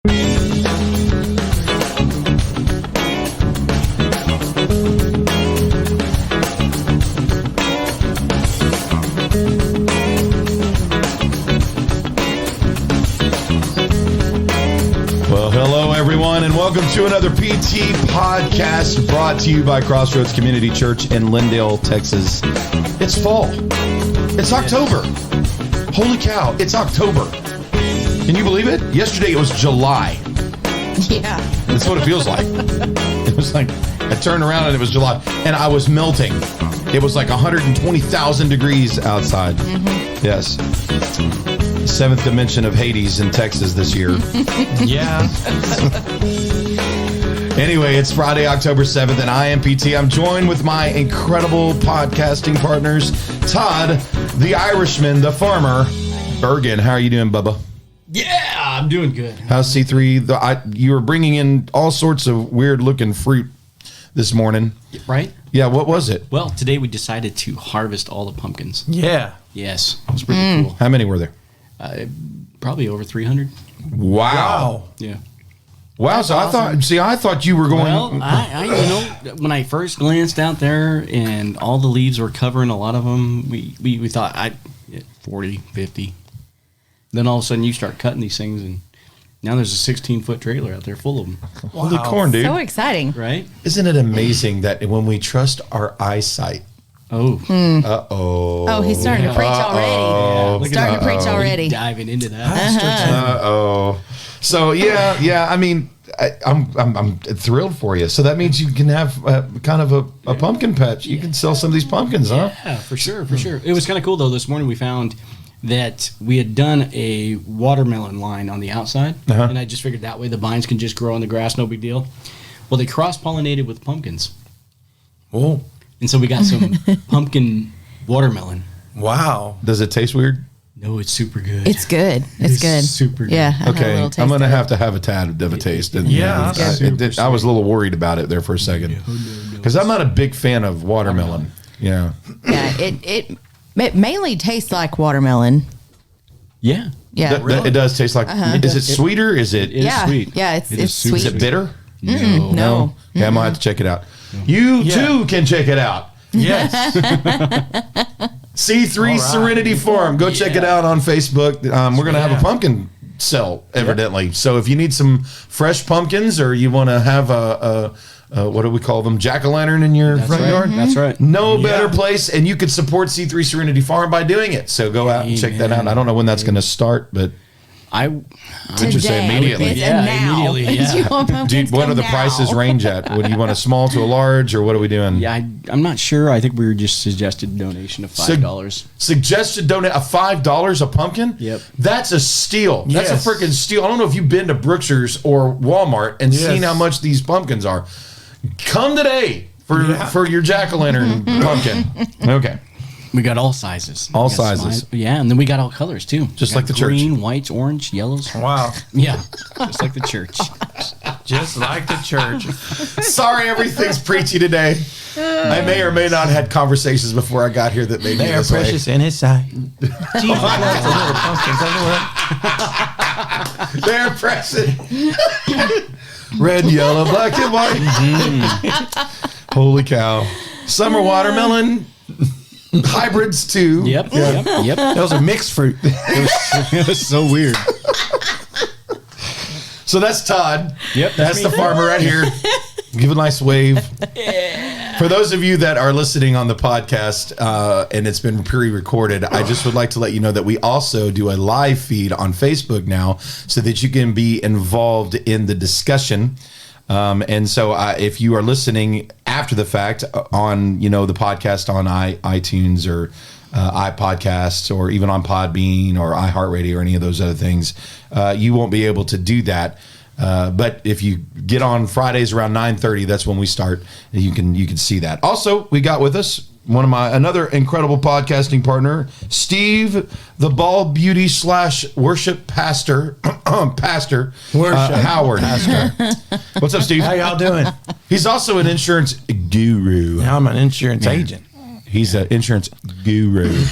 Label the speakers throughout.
Speaker 1: Well, hello, everyone, and welcome to another PT podcast brought to you by Crossroads Community Church in Lindale, Texas. It's fall. It's October. Holy cow, it's October. Can you believe it? Yesterday it was July.
Speaker 2: Yeah.
Speaker 1: That's what it feels like. It was like, I turned around and it was July, and I was melting. It was like 120,000 degrees outside. Mm-hmm. Yes. Seventh dimension of Hades in Texas this year.
Speaker 3: Yeah.
Speaker 1: Anyway, it's Friday, October 7th, and I am PT. I'm joined with my incredible podcasting partners, Todd, the Irishman, the farmer, Bergen. How are you doing, Bubba?
Speaker 3: Yeah, I'm doing good.
Speaker 1: How's C3? You were bringing in all sorts of weird-looking fruit this morning.
Speaker 3: Right?
Speaker 1: Yeah, what was it?
Speaker 3: Well, today we decided to harvest all the pumpkins.
Speaker 4: Yeah.
Speaker 3: Yes, it was pretty cool.
Speaker 1: How many were there?
Speaker 3: Probably over 300.
Speaker 1: Wow.
Speaker 3: Yeah.
Speaker 1: Wow, so
Speaker 3: awesome.
Speaker 1: I thought you were going...
Speaker 3: Well, I when I first glanced out there and all the leaves were covering a lot of them, we thought 40, 50. Then all of a sudden you start cutting these things, and now there's a 16-foot trailer out there full of them.
Speaker 1: Holy corn, dude.
Speaker 2: So exciting.
Speaker 3: Right?
Speaker 1: Isn't it amazing that when we trust our eyesight...
Speaker 3: Oh.
Speaker 1: Uh-oh.
Speaker 2: Oh, he's starting to preach already.
Speaker 3: Look at
Speaker 2: Starting to
Speaker 3: that.
Speaker 2: preach already.
Speaker 3: Diving into that.
Speaker 1: Uh-oh. So, yeah. I mean, I'm thrilled for you. So that means you can have kind of a pumpkin patch. You can sell some of these pumpkins, huh?
Speaker 3: Yeah, for sure. It was kind of cool, though. This morning we found that we had done a watermelon line on the outside, and I just figured that way the vines can just grow on the grass, no big deal. Well, they cross-pollinated with pumpkins.
Speaker 4: Oh.
Speaker 3: And so we got some pumpkin watermelon.
Speaker 4: Wow.
Speaker 1: Does it taste weird?
Speaker 3: No, it's super good.
Speaker 2: It's good. It's good.
Speaker 3: Super good.
Speaker 2: Yeah. I had a
Speaker 1: Okay,
Speaker 2: little taste
Speaker 1: I'm going to
Speaker 2: of it.
Speaker 1: have a tad of a taste. And
Speaker 4: Yeah,
Speaker 1: I was a little worried about it there for a second. Because I'm not a big fan of watermelon. Yeah.
Speaker 2: Yeah. It mainly tastes like watermelon.
Speaker 3: Yeah.
Speaker 2: Yeah.
Speaker 1: It does taste like... Is it sweeter? Is it...
Speaker 3: It is sweet.
Speaker 2: Yeah. It's
Speaker 3: is
Speaker 2: sweet.
Speaker 1: Is it bitter?
Speaker 3: No.
Speaker 2: No.
Speaker 1: Okay, I might have to check it out. You too can check it out.
Speaker 4: Yes.
Speaker 1: C3
Speaker 4: All right.
Speaker 1: Serenity Farm. Go check it out on Facebook. We're going to have a pumpkin sell, evidently. So if you need some fresh pumpkins, or you want to have a what do we call them? Jack-o'-lantern in your front yard?
Speaker 3: That's right.
Speaker 1: No better place, and you could support C3 Serenity Farm by doing it. So go out and check that out. I don't know when that's going to start, but
Speaker 3: I
Speaker 1: just say immediately.
Speaker 2: It's
Speaker 3: Yeah,
Speaker 2: a now.
Speaker 3: immediately, yeah.
Speaker 2: Do you want pumpkins?
Speaker 1: what do the
Speaker 2: Now.
Speaker 1: prices range at? Would you want a small to a large, or what are we doing?
Speaker 3: Yeah, I'm not sure. I think we were just suggested donation of $5.
Speaker 1: Suggested donate a $5 a pumpkin.
Speaker 3: Yep.
Speaker 1: That's a steal. That's
Speaker 4: Yes.
Speaker 1: a freaking steal. I don't know if you've been to Brookshire's or Walmart and
Speaker 4: Yes.
Speaker 1: seen how much these pumpkins are. Come today for your jack-o'-lantern pumpkin. Okay.
Speaker 3: We got all sizes.
Speaker 1: All
Speaker 3: We got
Speaker 1: sizes.
Speaker 3: Yeah, and then we got all colors too.
Speaker 1: Just
Speaker 3: We got
Speaker 1: like the church.
Speaker 3: green, whites, orange, yellows.
Speaker 4: Wow.
Speaker 3: Yeah, just like the church.
Speaker 4: Just like the church.
Speaker 1: Sorry, everything's preachy today. I may or may not have had conversations before I got here that made me
Speaker 4: They are
Speaker 1: this way.
Speaker 4: precious in his sight. Jesus loves the little pumpkins of the world.
Speaker 1: They're precious. Red, yellow, black, and white. Holy cow. Summer watermelon. Hybrids too.
Speaker 3: Yep.
Speaker 4: Those are mixed fruit.
Speaker 3: It was so weird.
Speaker 1: So that's Todd.
Speaker 3: Yep,
Speaker 1: That's the farmer right here. Give a nice wave. For those of you that are listening on the podcast, and it's been pre-recorded, I just would like to let you know that we also do a live feed on Facebook now, so that you can be involved in the discussion. And so if you are listening after the fact on, the podcast on iTunes or iPodcasts, or even on Podbean or iHeartRadio or any of those other things, you won't be able to do that. But if you get on Fridays around 9:30, that's when we start, and you can see that. Also, we got with us another incredible podcasting partner, Steve, the Bald Beauty / worship pastor, Howard. What's up, Steve?
Speaker 4: How y'all doing?
Speaker 1: He's also an insurance guru.
Speaker 4: I'm an insurance agent.
Speaker 1: He's an insurance guru.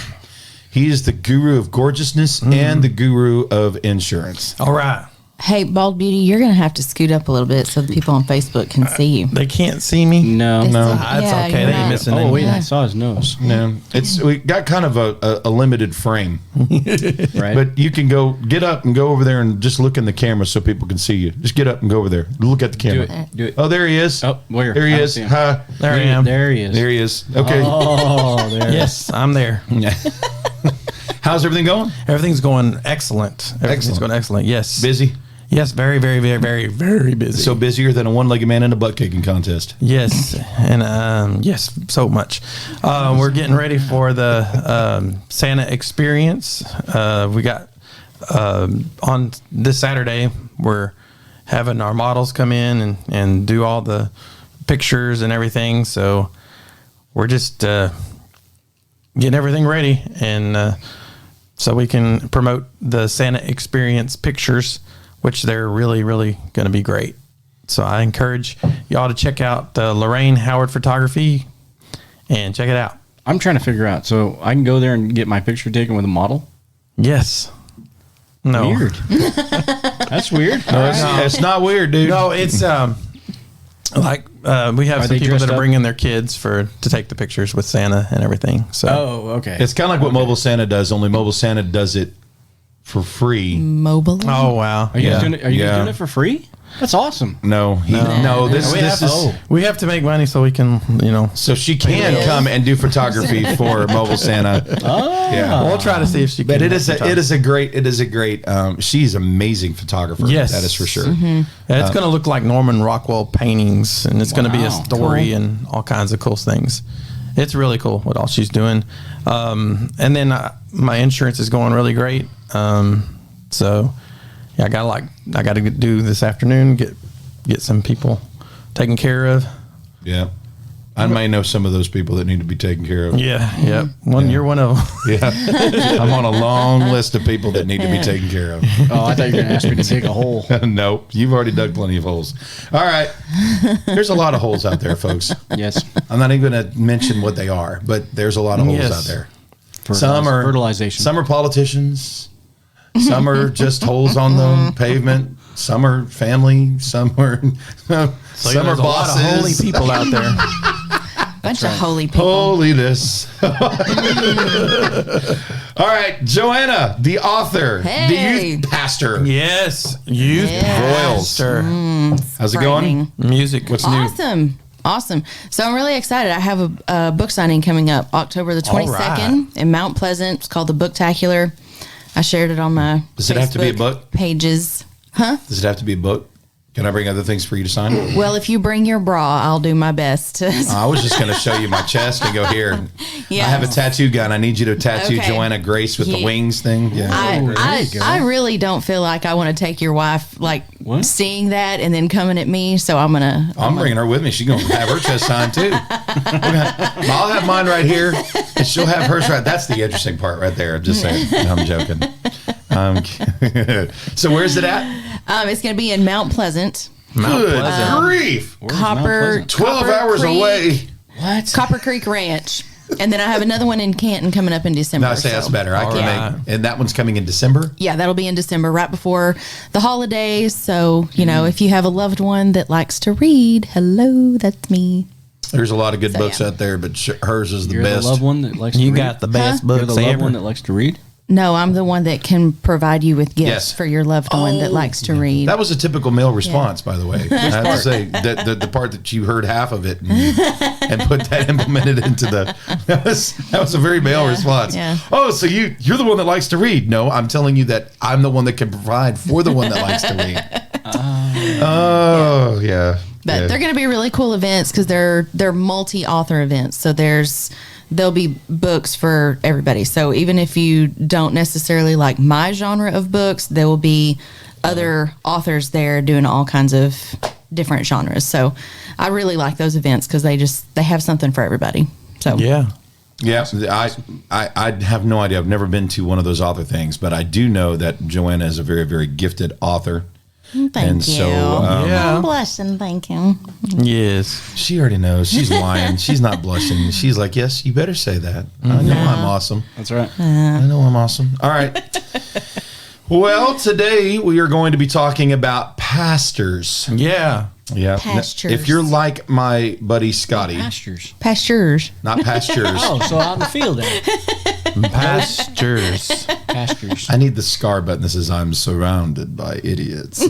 Speaker 1: He is the guru of gorgeousness and the guru of insurance.
Speaker 4: All right.
Speaker 2: Hey, Bald Beauty, you're going to have to scoot up a little bit so the people on Facebook can see you.
Speaker 4: They can't see me.
Speaker 3: No.
Speaker 2: It's
Speaker 1: no.
Speaker 2: like-
Speaker 4: It's
Speaker 2: yeah,
Speaker 4: okay.
Speaker 2: you're
Speaker 4: They ain't
Speaker 2: not-
Speaker 4: missing
Speaker 3: Oh,
Speaker 4: anything.
Speaker 3: wait, I saw his nose.
Speaker 1: No, we got kind of a limited frame,
Speaker 3: Right.
Speaker 1: but you can get up and go over there and just look in the camera so people can see you. Just get up and go over there. Look at the
Speaker 3: do
Speaker 1: camera.
Speaker 3: it. Do it.
Speaker 1: Oh, there he is.
Speaker 3: Oh, where?
Speaker 1: There he
Speaker 3: I don't
Speaker 1: is.
Speaker 3: see him.
Speaker 1: Hi.
Speaker 4: There I am.
Speaker 3: There he is.
Speaker 1: There he is. Okay.
Speaker 3: Oh, there.
Speaker 4: Yes, I'm there.
Speaker 1: How's everything going?
Speaker 4: Everything's going excellent. Everything's
Speaker 1: Excellent.
Speaker 4: going excellent. Yes.
Speaker 1: Busy.
Speaker 4: Yes, very, very, very, very, very busy.
Speaker 1: So busier than a one-legged man in a butt kicking contest.
Speaker 4: Yes, and yes, so much. We're getting ready for the Santa experience. We got on this Saturday. We're having our models come in and do all the pictures and everything. So we're just getting everything ready, and so we can promote the Santa experience pictures, which they're really, really going to be great. So I encourage y'all to check out Lorraine Howard Photography and check it out.
Speaker 3: I'm trying to figure out. So I can go there and get my picture taken with a model?
Speaker 4: Yes. No.
Speaker 3: Weird. That's weird.
Speaker 1: No, it's not weird, dude.
Speaker 4: No, it's like we have
Speaker 3: Are
Speaker 4: some
Speaker 3: they
Speaker 4: people
Speaker 3: dressed
Speaker 4: that are
Speaker 3: up?
Speaker 4: bringing their kids to take the pictures with Santa and everything. So
Speaker 3: Oh, okay.
Speaker 1: It's kind of like what Mobile Santa does, only Mobile Santa does it for free.
Speaker 2: Mobile.
Speaker 4: Oh wow.
Speaker 3: Are you guys
Speaker 1: Yeah.
Speaker 3: doing it? Are you
Speaker 1: Yeah.
Speaker 3: guys doing it for free? That's awesome.
Speaker 1: No, this is
Speaker 4: we have to make money so we can,
Speaker 1: so she can come and do photography for Mobile Santa.
Speaker 3: Oh.
Speaker 1: Yeah.
Speaker 4: we'll try to see if she can.
Speaker 1: But it is a great she's an amazing photographer.
Speaker 4: Yes.
Speaker 1: That is for sure.
Speaker 4: Yeah, it's going to look like Norman Rockwell paintings, and it's going to be a
Speaker 3: Wow.
Speaker 4: story and all kinds of cool things. It's really cool what all she's doing. And then my insurance is going really great. So yeah, I got to do this afternoon, get some people taken care of.
Speaker 1: Yeah. I may know some of those people that need to be taken care of.
Speaker 4: Yeah. Yeah. You're one of them.
Speaker 1: Yeah. I'm on a long list of people that need to be taken care of.
Speaker 3: Oh, I thought you were going to ask me to dig a hole.
Speaker 1: Nope. You've already dug plenty of holes. All right. There's a lot of holes out there, folks.
Speaker 3: Yes.
Speaker 1: I'm not even going to mention what they are, but there's a lot of holes
Speaker 4: Yes.
Speaker 1: out there.
Speaker 3: Fertilization.
Speaker 1: Some are politicians. Some are just holes on the pavement. Some are family. Some are some are
Speaker 4: There's a lot of holy
Speaker 1: bosses.
Speaker 4: people out there.
Speaker 2: Bunch of holy people.
Speaker 1: Holiness. All right, Joanna, the author,
Speaker 2: Hey.
Speaker 1: the youth pastor.
Speaker 4: Yes. Youth
Speaker 1: Royals.
Speaker 4: pastor.
Speaker 1: How's it going?
Speaker 2: Frightening.
Speaker 4: Music.
Speaker 1: What's new?
Speaker 2: Awesome. So I'm really excited. I have a book signing coming up October the 22nd in Mount Pleasant. It's called The Booktacular. I shared it on my
Speaker 1: Does it have to be a
Speaker 2: Facebook
Speaker 1: book?
Speaker 2: pages.
Speaker 1: Does it have to be a book? Can I bring other things for you to sign?
Speaker 2: Well, if you bring your bra, I'll do my best. To,
Speaker 1: I was just going to show you my chest and go here.
Speaker 2: Yeah.
Speaker 1: I have a tattoo gun. I need you to tattoo
Speaker 2: Okay.
Speaker 1: Joanna Grace with the
Speaker 2: Yeah.
Speaker 1: wings thing. Yeah.
Speaker 2: I really don't feel like I want to take your wife, like
Speaker 3: What?
Speaker 2: seeing that and then coming at me. So I'm
Speaker 1: I'm bringing her with me. She's going to have her chest signed too. I'll have mine right here, and she'll have hers right. That's the interesting part right there. I'm just saying. I'm joking. So where's it at?
Speaker 2: it's going to be in Mount Pleasant.
Speaker 1: Good grief!
Speaker 3: Where's Mount
Speaker 2: Copper
Speaker 3: Pleasant?
Speaker 1: 12
Speaker 2: Copper
Speaker 1: hours
Speaker 2: Creek-
Speaker 1: away.
Speaker 3: What?
Speaker 2: Copper Creek Ranch. And then I have another one in Canton coming up in December.
Speaker 1: No, I say that's
Speaker 2: so-
Speaker 1: better. I can
Speaker 4: right.
Speaker 1: make, and that one's coming in December.
Speaker 2: Yeah, that'll be in December, right before the holidays. So, if you have a loved one that likes to read, hello, that's me.
Speaker 1: There's a lot of good
Speaker 2: So,
Speaker 1: books
Speaker 2: yeah.
Speaker 1: out there, but hers is the
Speaker 3: You're
Speaker 1: best.
Speaker 3: the loved one that likes to
Speaker 4: You
Speaker 3: read?
Speaker 4: got the best
Speaker 3: You're
Speaker 4: books
Speaker 3: the loved
Speaker 4: ever.
Speaker 3: one that likes to read?
Speaker 2: No, I'm the one that can provide you with gifts
Speaker 1: Yes.
Speaker 2: for your loved one that likes to read.
Speaker 1: That was a typical male response, by the way. I have to say that the part that you heard half of it and put that implemented into that was a very male response.
Speaker 2: yeah.
Speaker 1: Oh, so you're the one that likes to read? No, I'm telling you that I'm the one that can provide for the one that likes to read. Oh yeah.
Speaker 2: But
Speaker 1: Yeah.
Speaker 2: they're going to be really cool events because they're multi-author events. So there'll be books for everybody. So even if you don't necessarily like my genre of books, there will be other authors there doing all kinds of different genres. So I really like those events because they have something for everybody. So
Speaker 4: Yeah.
Speaker 1: Yeah, I have no idea. I've never been to one of those author things, but I do know that Joanna is a very, very gifted author.
Speaker 2: thank
Speaker 1: And
Speaker 2: you.
Speaker 1: so,
Speaker 4: Yeah.
Speaker 2: I'm blushing. Thank you.
Speaker 4: Yes.
Speaker 1: She already knows. She's lying. She's not blushing. She's like, yes, you better say that. I know I'm awesome.
Speaker 3: That's right.
Speaker 1: I know I'm awesome. All right. Well, today we are going to be talking about pastors.
Speaker 4: Yeah.
Speaker 1: Yeah.
Speaker 2: Pastures.
Speaker 1: If you're like my buddy Scotty,
Speaker 2: Pastures.
Speaker 1: not pastures.
Speaker 3: Oh, so out in the field then.
Speaker 4: Pastures.
Speaker 3: Pastures.
Speaker 1: I need the scar button that says I'm surrounded by idiots. I'm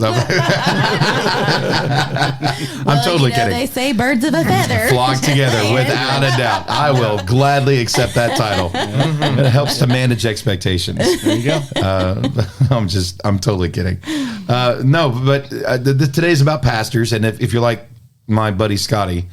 Speaker 1: totally kidding.
Speaker 2: They say birds of a feather
Speaker 1: Flock together without a doubt. I will gladly accept that title. It helps to manage expectations.
Speaker 3: There you go.
Speaker 1: I'm totally kidding. No, but today's about pastors, and if you're like my buddy Scotty,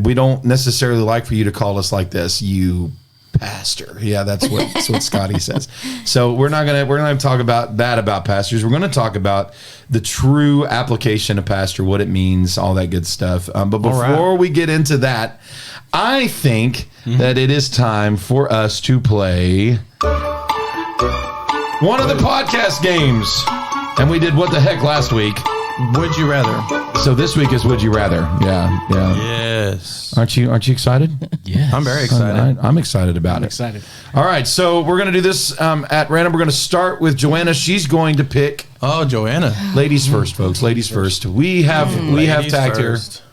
Speaker 1: we don't necessarily like for you to call us like this, you pastor. Yeah, that's what Scotty says. So we're not gonna talk about that about pastors. We're going to talk about the true application of pastor, what it means, all that good stuff. But before we get into that, I think that it is time for us to play one of the podcast games. And we did What the Heck last week.
Speaker 4: Would you rather?
Speaker 1: So this week is Would You Rather. Yeah.
Speaker 4: Yes.
Speaker 1: Aren't you excited?
Speaker 3: Yeah.
Speaker 4: I'm very excited.
Speaker 1: I'm excited about it.
Speaker 3: Excited.
Speaker 1: All right, so we're going to do this at random. We're going to start with Joanna. She's going to pick.
Speaker 4: Oh, Joanna.
Speaker 1: Ladies first, folks. Ladies first. We have tagged
Speaker 4: first.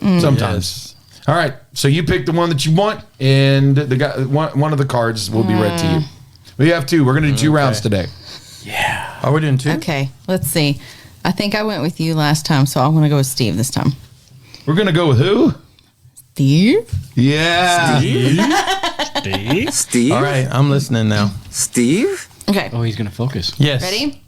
Speaker 1: here sometimes. All right, so you pick the one that you want, and the guy one of the cards will be read to you. We have two. We're going to do two rounds today.
Speaker 3: Yeah.
Speaker 4: Are we doing two?
Speaker 2: Okay, let's see. I think I went with you last time, so I want to go with Steve this time.
Speaker 1: We're going to go with who?
Speaker 2: Steve?
Speaker 1: Yeah.
Speaker 5: Steve?
Speaker 4: All right, I'm listening now.
Speaker 5: Steve?
Speaker 2: Okay.
Speaker 3: Oh, he's going to focus.
Speaker 4: Yes.
Speaker 2: Ready?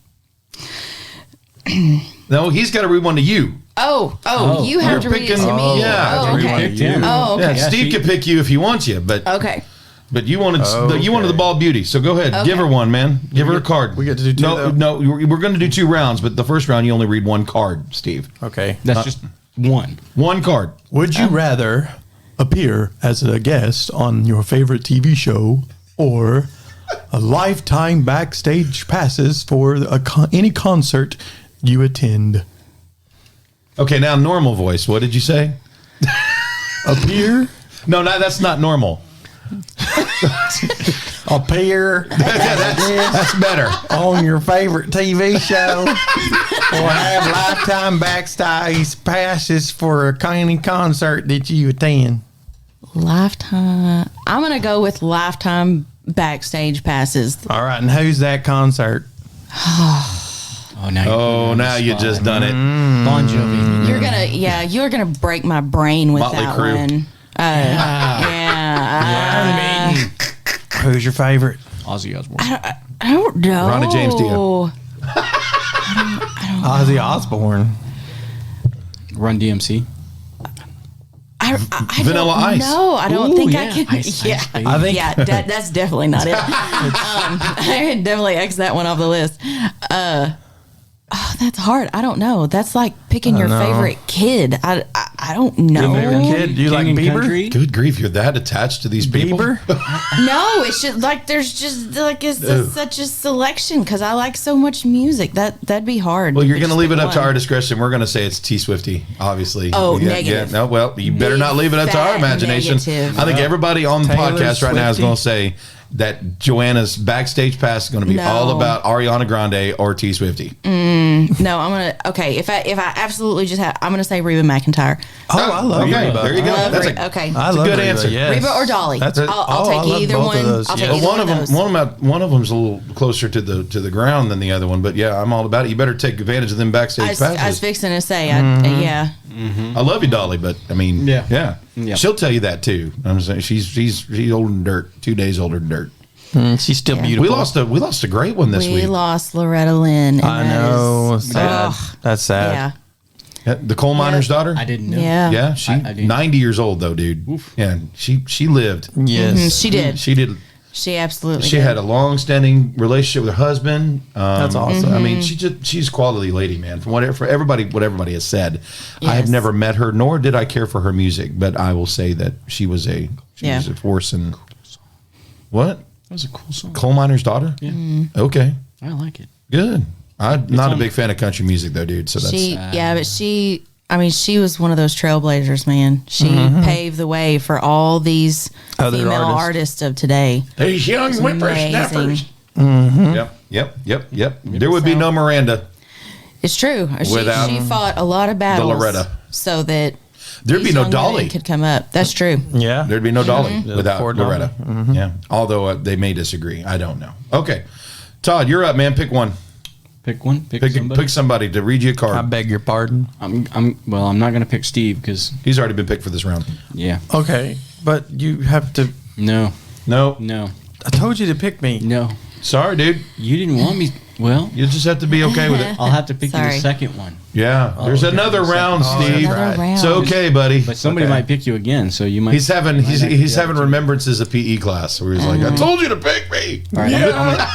Speaker 1: No, he's got to read one to you.
Speaker 2: Oh, you have to read it to
Speaker 1: picking-
Speaker 2: me.
Speaker 1: yeah,
Speaker 2: Oh,
Speaker 1: read
Speaker 2: okay.
Speaker 1: one to you.
Speaker 2: Oh, okay.
Speaker 1: Yeah, Steve could pick you if he wants you, but
Speaker 2: Okay.
Speaker 1: you wanted the ball beauty. So go ahead,
Speaker 2: Okay.
Speaker 1: give her one, man. Give her a card.
Speaker 4: we get to do two, though?
Speaker 1: No, we're going to do two rounds, but the first round you only read one card, Steve.
Speaker 4: Okay.
Speaker 3: That's just one.
Speaker 1: One card.
Speaker 6: Would you rather appear as a guest on your favorite TV show or a lifetime backstage passes for any concert you attend?
Speaker 1: Okay, now normal voice. What did you say?
Speaker 6: Appear?
Speaker 1: No, that's not normal.
Speaker 6: Appear
Speaker 1: That's better.
Speaker 6: on your favorite TV show or have lifetime backstage passes for any concert that you attend?
Speaker 2: Lifetime. I'm going to go with lifetime backstage passes.
Speaker 6: All right, and who's that concert?
Speaker 3: Oh, now
Speaker 1: Now you just done it.
Speaker 3: Bon Jovi.
Speaker 2: You're gonna break my brain with
Speaker 1: Motley
Speaker 2: that
Speaker 1: Crue.
Speaker 2: one.
Speaker 6: Who's your favorite?
Speaker 3: Ozzy Osbourne.
Speaker 2: I don't know.
Speaker 1: Ronnie James Dio.
Speaker 6: Ozzy Osbourne.
Speaker 3: Run DMC.
Speaker 2: I
Speaker 1: Vanilla
Speaker 2: don't
Speaker 1: Ice.
Speaker 3: Oh,
Speaker 2: know. I don't think I can.
Speaker 3: Ice,
Speaker 2: yeah,
Speaker 3: baby.
Speaker 6: I think
Speaker 2: that's definitely not it. I definitely X that one off the list. That's hard. I don't know. That's like picking your favorite kid. I don't know.
Speaker 6: favorite kid? Do you like
Speaker 3: King and
Speaker 6: Bieber?
Speaker 3: Country?
Speaker 1: Good grief, you're that attached to these people?
Speaker 6: Bieber?
Speaker 2: No, it's just like there's just like such a selection because I like so much music. That'd be hard.
Speaker 1: Well, you're going to
Speaker 2: just
Speaker 1: leave it
Speaker 2: pick
Speaker 1: up to
Speaker 2: one.
Speaker 1: our discretion. We're going to say it's T Swifty, obviously.
Speaker 2: Oh,
Speaker 1: Yeah,
Speaker 2: negative.
Speaker 1: no, well, you better
Speaker 2: Big
Speaker 1: not leave it up to our
Speaker 2: fat
Speaker 1: imagination.
Speaker 2: negative.
Speaker 1: I think everybody on the
Speaker 6: Taylor
Speaker 1: podcast right now is
Speaker 6: Swiftie?
Speaker 1: going to say that Joanna's backstage pass is going to be
Speaker 2: No.
Speaker 1: all about Ariana Grande or T Swifty.
Speaker 2: No, I'm gonna. Okay, if I absolutely just have, I'm gonna say Reba McEntire.
Speaker 6: Oh, I love
Speaker 1: Okay,
Speaker 6: Reba.
Speaker 1: there you go.
Speaker 2: Love
Speaker 1: That's
Speaker 2: Reba.
Speaker 1: a,
Speaker 2: Okay.
Speaker 6: I
Speaker 1: a
Speaker 6: love
Speaker 1: good
Speaker 6: Reba,
Speaker 1: answer.
Speaker 6: Yes.
Speaker 2: Reba or Dolly.
Speaker 6: That's it.
Speaker 2: I'll
Speaker 6: Oh, I
Speaker 2: take
Speaker 6: love
Speaker 2: either
Speaker 6: both
Speaker 2: one.
Speaker 6: of those,
Speaker 2: I'll
Speaker 6: yes.
Speaker 2: take
Speaker 1: Well,
Speaker 2: either
Speaker 1: one
Speaker 2: of
Speaker 1: of
Speaker 2: those.
Speaker 1: them, one of them's a little closer to the ground than the other one. But yeah, I'm all about it. You better take advantage of them backstage
Speaker 2: I was
Speaker 1: passes.
Speaker 2: fixing to say, yeah.
Speaker 1: I love you, Dolly, but I mean,
Speaker 3: Yeah.
Speaker 1: she'll tell you that too. I'm saying she's older than dirt. 2 days older than dirt.
Speaker 6: She's still
Speaker 2: Yeah.
Speaker 6: beautiful.
Speaker 1: We lost a great one this
Speaker 2: We
Speaker 1: week.
Speaker 2: lost Loretta Lynn. and
Speaker 6: I
Speaker 2: that
Speaker 6: know.
Speaker 2: is-
Speaker 6: Sad.
Speaker 2: Ugh.
Speaker 6: That's sad.
Speaker 2: Yeah.
Speaker 1: The coal miner's daughter.
Speaker 3: I didn't know.
Speaker 2: Yeah.
Speaker 1: Yeah, she
Speaker 3: I didn't.
Speaker 1: 90 years old though, dude. Yeah, she lived.
Speaker 6: Yes.
Speaker 2: Mhm, she did.
Speaker 1: She did.
Speaker 2: She absolutely
Speaker 1: She
Speaker 2: did.
Speaker 1: had a long-standing relationship with her husband.
Speaker 6: That's awesome.
Speaker 1: I mean, she's a quality lady, man. From what everybody has said, I have
Speaker 2: Yes.
Speaker 1: never met her, nor did I care for her music. But I will say that she was a force in. What?
Speaker 3: That was a cool song.
Speaker 1: Coal miner's daughter?
Speaker 3: Yeah.
Speaker 1: Okay,
Speaker 3: I like it.
Speaker 1: good. I'm not a
Speaker 3: on-
Speaker 1: big fan of country music though, dude. So that's
Speaker 2: But she was one of those trailblazers, man. She paved the way for all these
Speaker 6: Other
Speaker 2: female
Speaker 6: artists.
Speaker 2: artists of today.
Speaker 1: these young
Speaker 2: Amazing.
Speaker 1: Yep. Yep. There would be no Miranda.
Speaker 2: It's true.
Speaker 1: Without
Speaker 2: She fought a lot of battles.
Speaker 1: Loretta.
Speaker 2: So that
Speaker 1: There'd be
Speaker 2: these
Speaker 1: no
Speaker 2: young women
Speaker 1: Dolly.
Speaker 2: could come up. That's true.
Speaker 4: Yeah.
Speaker 1: There'd be no Dolly
Speaker 2: Mm-hmm.
Speaker 1: without
Speaker 4: Poor Dolly.
Speaker 1: Loretta. Yeah. Although they may disagree. I don't know. Okay. Todd, you're up, man. Pick one.
Speaker 3: Pick one.
Speaker 1: Pick somebody to read you a
Speaker 4: I
Speaker 1: card.
Speaker 4: beg your pardon.
Speaker 3: I'm not going to pick Steve because,
Speaker 1: He's already been picked for this round.
Speaker 3: yeah.
Speaker 4: Okay, but you have to.
Speaker 3: No.
Speaker 1: No.
Speaker 4: I told you to pick me.
Speaker 3: No.
Speaker 1: Sorry, dude.
Speaker 3: You didn't want me. Well,
Speaker 1: You just have to be okay with it.
Speaker 3: I'll have to pick you the
Speaker 2: Sorry.
Speaker 3: second one.
Speaker 1: Yeah. There's
Speaker 3: okay.
Speaker 1: another round,
Speaker 4: Oh,
Speaker 1: Steve.
Speaker 2: Another round.
Speaker 1: It's okay, buddy.
Speaker 3: But somebody
Speaker 1: Okay.
Speaker 3: might pick you again, so you might.
Speaker 1: He's having
Speaker 3: might not get the
Speaker 1: having
Speaker 3: opportunity.
Speaker 1: remembrances of PE class where he's like, I told you to pick me.
Speaker 3: All right,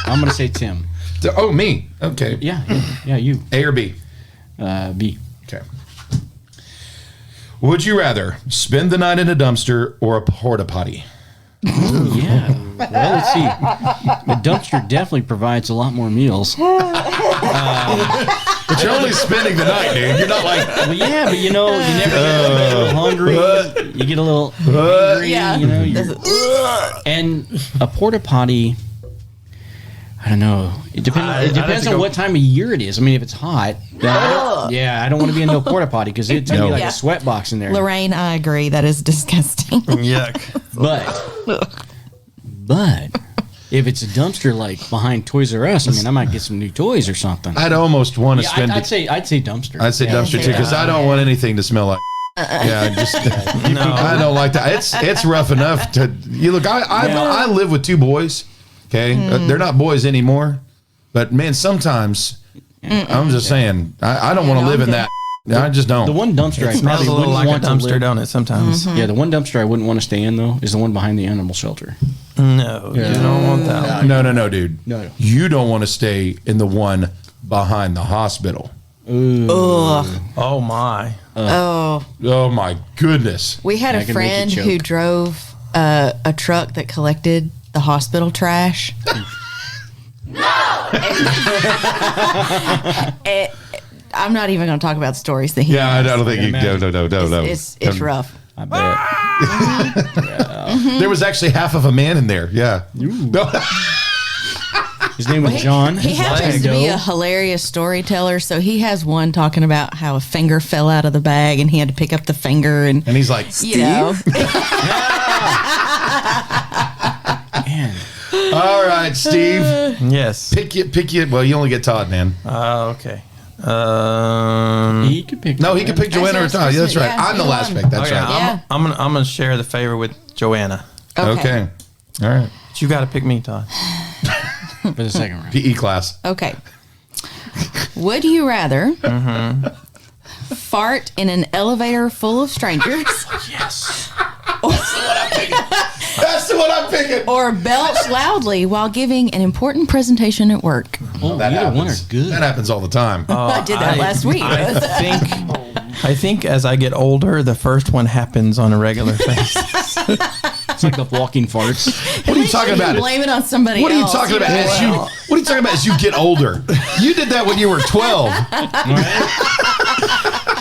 Speaker 3: I'm gonna say Tim.
Speaker 1: Oh, me. Okay.
Speaker 3: Yeah, you.
Speaker 1: A or B?
Speaker 3: B.
Speaker 1: Okay. Would you rather spend the night in a dumpster or a porta potty?
Speaker 3: Yeah. Well, let's see. The dumpster definitely provides a lot more meals.
Speaker 1: But you're only spending the night, dude. You're not like,
Speaker 3: Well, yeah, but you know, you never get a little hungry. You get a little hungry.
Speaker 2: Yeah.
Speaker 3: You know, and a porta potty. I don't know. It depends. It depends on what time of year it is. I mean, if it's hot, then I don't want to be in no porta potty because it's gonna be like
Speaker 2: Yeah.
Speaker 3: a sweat box in there.
Speaker 2: Lorraine, I agree. That is disgusting.
Speaker 4: Yuck.
Speaker 3: But if it's a dumpster like behind Toys R Us, I mean, I might get some new toys or something.
Speaker 1: I'd almost want to
Speaker 3: Yeah,
Speaker 1: spend
Speaker 3: I'd say dumpster.
Speaker 1: I'd say dumpster too because I don't want anything to smell like. Yeah, just I don't like that. It's rough enough to you look. I live with two boys. Okay, they're not boys anymore, but man, sometimes I'm just saying I don't want to live in that. I just don't.
Speaker 3: The one dumpster I
Speaker 4: Smells
Speaker 3: probably
Speaker 4: a little
Speaker 3: wouldn't
Speaker 4: like a
Speaker 3: want to
Speaker 4: dumpster,
Speaker 3: live.
Speaker 4: don't it? Sometimes.
Speaker 3: Yeah, the one dumpster I wouldn't want to stay in though is the one behind the animal shelter.
Speaker 4: No, you don't want that.
Speaker 1: No, dude.
Speaker 3: No.
Speaker 1: You don't want to stay in the one behind the hospital.
Speaker 2: Ugh.
Speaker 4: Oh my.
Speaker 2: Oh.
Speaker 1: Oh my goodness.
Speaker 2: We had
Speaker 3: I
Speaker 2: a
Speaker 3: can make you
Speaker 2: friend
Speaker 3: choke.
Speaker 2: who drove a truck that collected the hospital trash. I'm not even going to talk about stories that he
Speaker 1: Yeah, I
Speaker 2: has.
Speaker 1: don't think you. No.
Speaker 2: It's rough.
Speaker 3: I bet.
Speaker 1: There was actually half of a man in there. Yeah.
Speaker 3: His name was John.
Speaker 2: He happens to be a hilarious storyteller, so he has one talking about how a finger fell out of the bag and he had to pick up the finger and
Speaker 1: And he's like,
Speaker 2: you know.
Speaker 3: Man.
Speaker 1: all right, Steve,
Speaker 4: Yes.
Speaker 1: pick you. Well, you only get Todd, man.
Speaker 4: Okay.
Speaker 3: He could pick.
Speaker 1: No, he can pick Joanna or
Speaker 2: That's
Speaker 1: Todd. Yeah, that's right.
Speaker 2: yeah,
Speaker 1: I'm the
Speaker 2: you
Speaker 1: last
Speaker 2: won.
Speaker 1: pick. That's
Speaker 4: Okay,
Speaker 1: right.
Speaker 2: Yeah.
Speaker 4: I'm gonna share the favor with Joanna.
Speaker 1: Okay. All right.
Speaker 4: But you got to pick me, Todd.
Speaker 3: for the second round.
Speaker 1: PE class.
Speaker 2: Okay. Would you rather fart in an elevator full of strangers
Speaker 3: Yes.
Speaker 1: That's the one I'm picking.
Speaker 2: or belch loudly while giving an important presentation at work?
Speaker 3: Oh,
Speaker 1: That
Speaker 3: either
Speaker 1: happens.
Speaker 3: one are good.
Speaker 1: That happens all the time.
Speaker 2: I did that last week.
Speaker 4: I think as I get older, the first one happens on a regular basis.
Speaker 3: It's like the walking farts.
Speaker 1: What are you talking about?
Speaker 2: Blame it on somebody
Speaker 1: What are you
Speaker 2: else.
Speaker 1: talking about?
Speaker 2: know?
Speaker 1: As you, what are you talking about as you get older? You did that when you were 12.